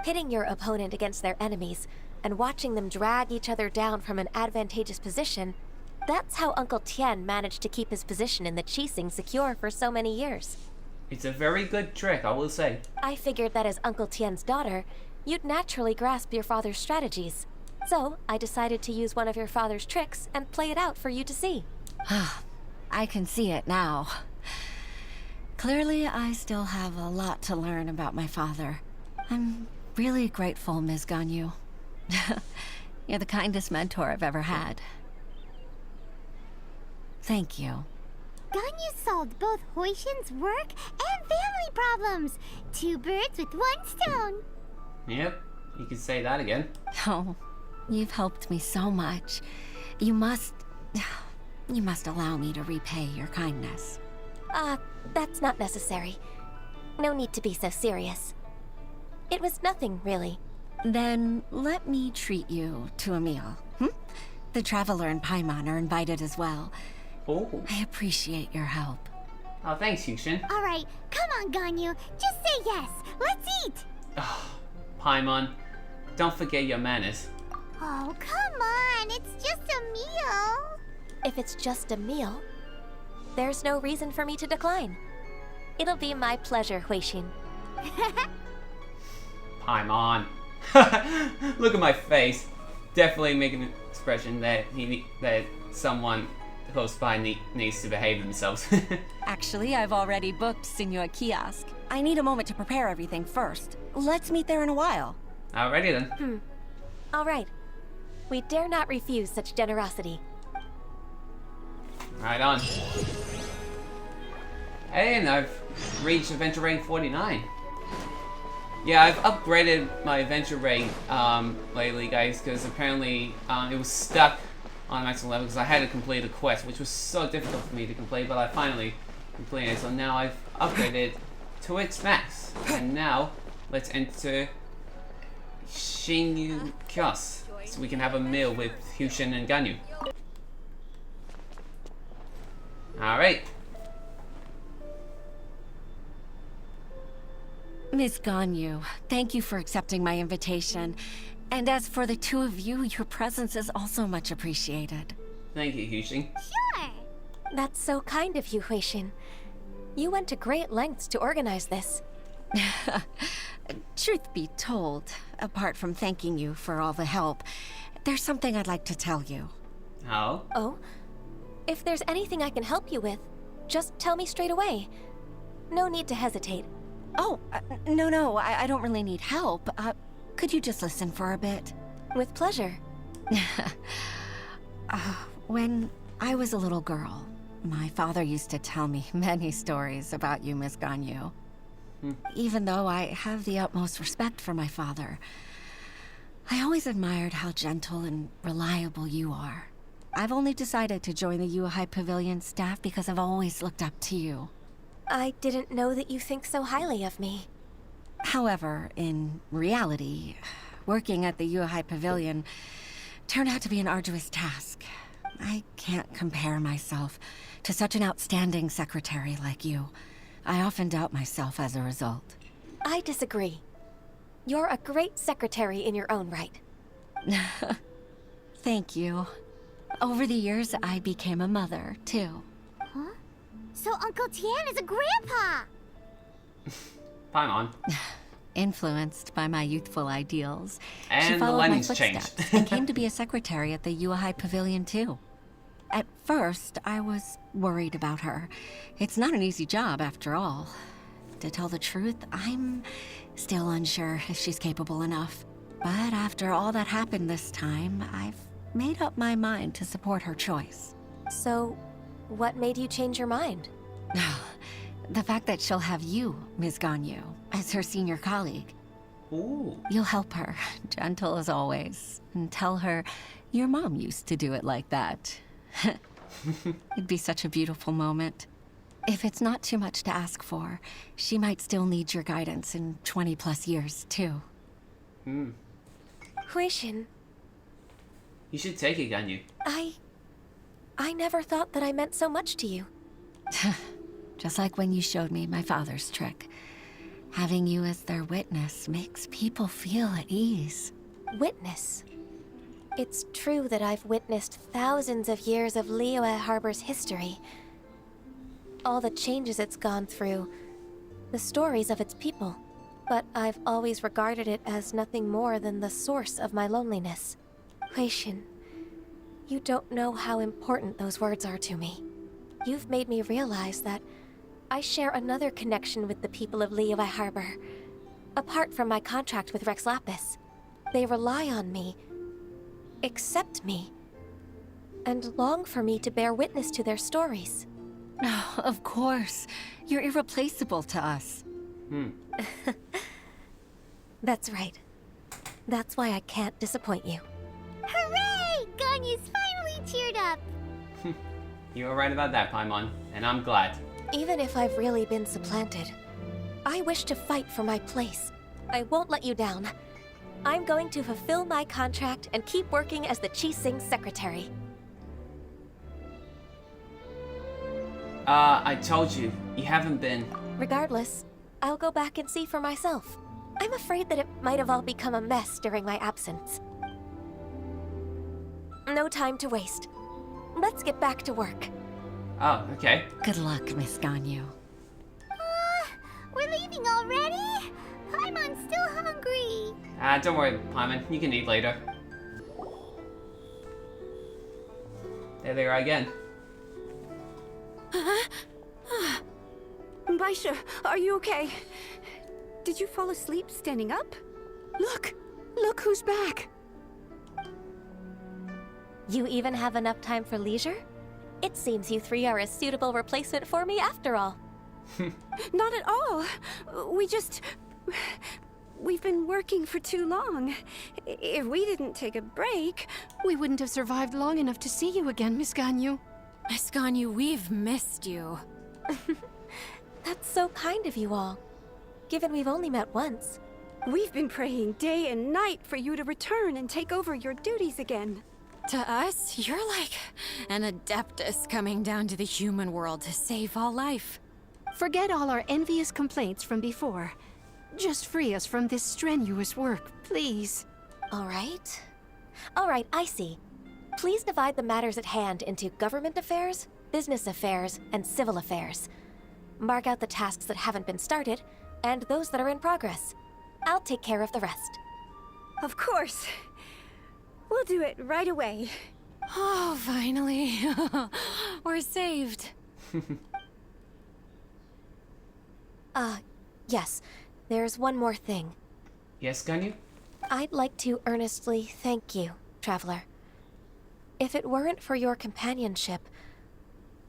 Pitting your opponent against their enemies and watching them drag each other down from an advantageous position, that's how Uncle Tian managed to keep his position in the Qixing secure for so many years. It's a very good trick, I will say. I figured that as Uncle Tian's daughter, you'd naturally grasp your father's strategies. So, I decided to use one of your father's tricks and play it out for you to see. I can see it now. Clearly, I still have a lot to learn about my father. I'm really grateful, Ms. Ganyu. You're the kindest mentor I've ever had. Thank you. Ganyu solved both Hoishin's work and family problems. 2 birds with 1 stone. Yep, you can say that again. Oh, you've helped me so much. You must... You must allow me to repay your kindness. That's not necessary. No need to be so serious. It was nothing, really. Then let me treat you to a meal. The Traveler and Paimon are invited as well. Oh. I appreciate your help. Oh, thanks, Yushin. Alright, come on, Ganyu. Just say yes. Let's eat. Paimon, don't forget your manners. Oh, come on. It's just a meal. If it's just a meal, there's no reason for me to decline. It'll be my pleasure, Huixin. Paimon. Look at my face. Definitely making an expression that someone close by needs to behave themselves. Actually, I've already booked Senor Kiosk. I need a moment to prepare everything first. Let's meet there in a while. Alrighty then. All right. We dare not refuse such generosity. Right on. And I've reached adventure rank 49. Yeah, I've upgraded my adventure rank lately, guys, because apparently it was stuck on maximum level because I had to complete a quest, which was so difficult for me to complete, but I finally completed it. So now I've upgraded to its max. And now, let's enter Shinyu Kiosk, so we can have a meal with Huixin and Ganyu. Alright. Miss Ganyu, thank you for accepting my invitation. And as for the two of you, your presence is also much appreciated. Thank you, Huixin. Sure. That's so kind of you, Huixin. You went to great lengths to organize this. Truth be told, apart from thanking you for all the help, there's something I'd like to tell you. Oh? Oh? If there's anything I can help you with, just tell me straight away. No need to hesitate. Oh, no, I don't really need help. Could you just listen for a bit? With pleasure. When I was a little girl, my father used to tell me many stories about you, Miss Ganyu. Even though I have the utmost respect for my father, I always admired how gentle and reliable you are. I've only decided to join the Yuhai Pavilion staff because I've always looked up to you. I didn't know that you think so highly of me. However, in reality, working at the Yuhai Pavilion turned out to be an arduous task. I can't compare myself to such an outstanding secretary like you. I often doubt myself as a result. I disagree. You're a great secretary in your own right. Thank you. Over the years, I became a mother, too. Huh? So Uncle Tian is a grandpa! Paimon. Influenced by my youthful ideals, and she followed my footsteps changed. and came to be a secretary at the Yuhai Pavilion, too. At first, I was worried about her. It's not an easy job, after all. To tell the truth, I'm still unsure if she's capable enough. But after all that happened this time, I've made up my mind to support her choice. So, what made you change your mind? The fact that she'll have you, Ms. Ganyu, as her senior colleague. Ooh. You'll help her, gentle as always, and tell her your mom used to do it like that. It'd be such a beautiful moment. If it's not too much to ask for, she might still need your guidance in 20+ years, too. Huixin. You should take it, Ganyu. I never thought that I meant so much to you. Just like when you showed me my father's trick. Having you as their witness makes people feel at ease. Witness? It's true that I've witnessed thousands of years of Liyue Harbor's history. All the changes it's gone through, the stories of its people. But I've always regarded it as nothing more than the source of my loneliness. Huixin, you don't know how important those words are to me. You've made me realize that I share another connection with the people of Liyue Harbor. Apart from my contract with Rex Lapis, they rely on me, accept me, and long for me to bear witness to their stories. Oh, of course. You're irreplaceable to us. That's right. That's why I can't disappoint you. Hooray! Ganyu's finally cheered up. You were right about that, Paimon, and I'm glad. Even if I've really been supplanted, I wish to fight for my place. I won't let you down. I'm going to fulfill my contract and keep working as the Qixing secretary. I told you, you haven't been. Regardless, I'll go back and see for myself. I'm afraid that it might have all become a mess during my absence. No time to waste. Let's get back to work. Oh, okay. Good luck, Miss Ganyu. We're leaving already? I'm still hungry. Don't worry, Paimon. You can eat later. There they are again. Baisha, are you okay? Did you fall asleep standing up? Look who's back. You even have enough time for leisure? It seems you three are a suitable replacement for me after all. Not at all. We've been working for too long. If we didn't take a break... We wouldn't have survived long enough to see you again, Miss Ganyu. Miss Ganyu, we've missed you. That's so kind of you all, given we've only met once. We've been praying day and night for you to return and take over your duties again. To us, you're like an adeptus coming down to the human world to save all life. Forget all our envious complaints from before. Just free us from this strenuous work, please. All right, I see. Please divide the matters at hand into government affairs, business affairs, and civil affairs. Mark out the tasks that haven't been started, and those that are in progress. I'll take care of the rest. Of course. We'll do it right away. Oh, finally. We're saved. Yes. There's one more thing. Yes, Ganyu? I'd like to earnestly thank you, Traveler. If it weren't for your companionship,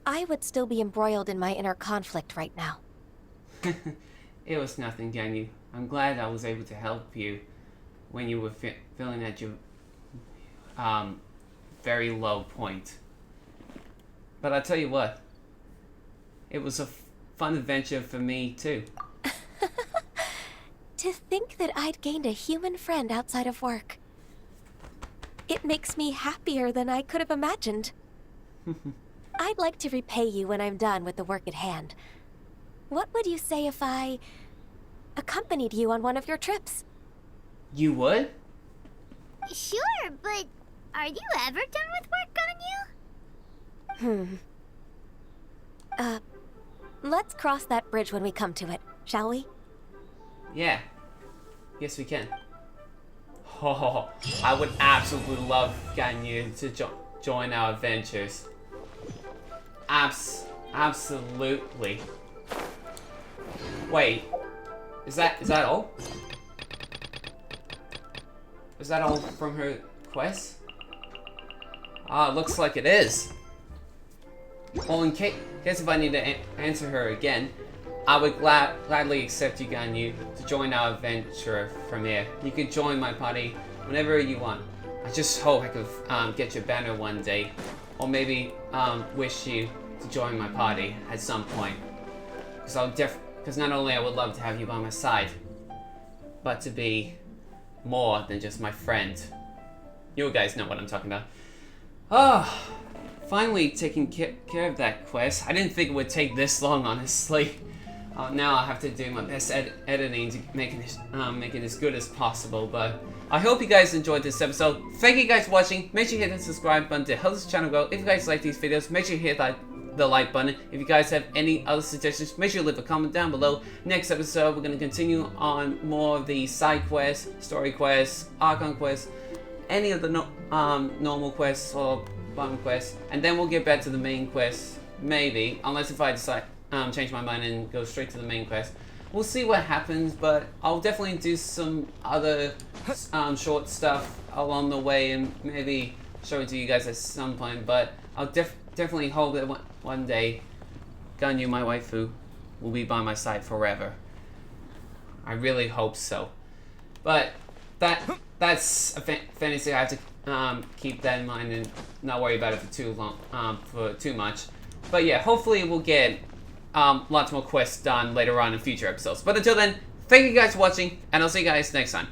I would still be embroiled in my inner conflict right now. It was nothing, Ganyu. I'm glad I was able to help you when you were feeling at your very low point. But I'll tell you what, it was a fun adventure for me too. To think that I'd gained a human friend outside of work. It makes me happier than I could have imagined. I'd like to repay you when I'm done with the work at hand. What would you say if I accompanied you on one of your trips? You would? Sure, but are you ever done with work, Ganyu? Let's cross that bridge when we come to it, shall we? Yeah. Yes, we can. Oh, I would absolutely love Ganyu to join our adventures. Absolutely. Wait, is that all? Is that all from her quest? Looks like it is. Well, in case if I need to answer her again, I would gladly accept you, Ganyu, to join our adventure from here. You can join my party whenever you want. I just hope I could get your banner one day, or maybe wish you to join my party at some point. Because not only I would love to have you by my side, but to be more than just my friend. You guys know what I'm talking about. Oh, finally taking care of that quest. I didn't think it would take this long, honestly. Now I have to do my best editing to make it as good as possible, but I hope you guys enjoyed this episode. Thank you guys for watching. Make sure you hit the subscribe button to help this channel grow. If you guys like these videos, make sure you hit the like button. If you guys have any other suggestions, make sure you leave a comment down below. Next episode, we're going to continue on more of the side quests, story quests, Archon quests, any of the normal quests or bottom quests, and then we'll get back to the main quest, maybe, unless if I decide change my mind and go straight to the main quest. We'll see what happens, but I'll definitely do some other short stuff along the way and maybe show it to you guys at some point, but I'll definitely hope that one day Ganyu, my waifu, will be by my side forever. I really hope so. But that's a fantasy. I have to keep that in mind and not worry about it for too long, for too much. But yeah, hopefully we'll get lots more quests done later on in future episodes. But until then, thank you guys for watching, and I'll see you guys next time.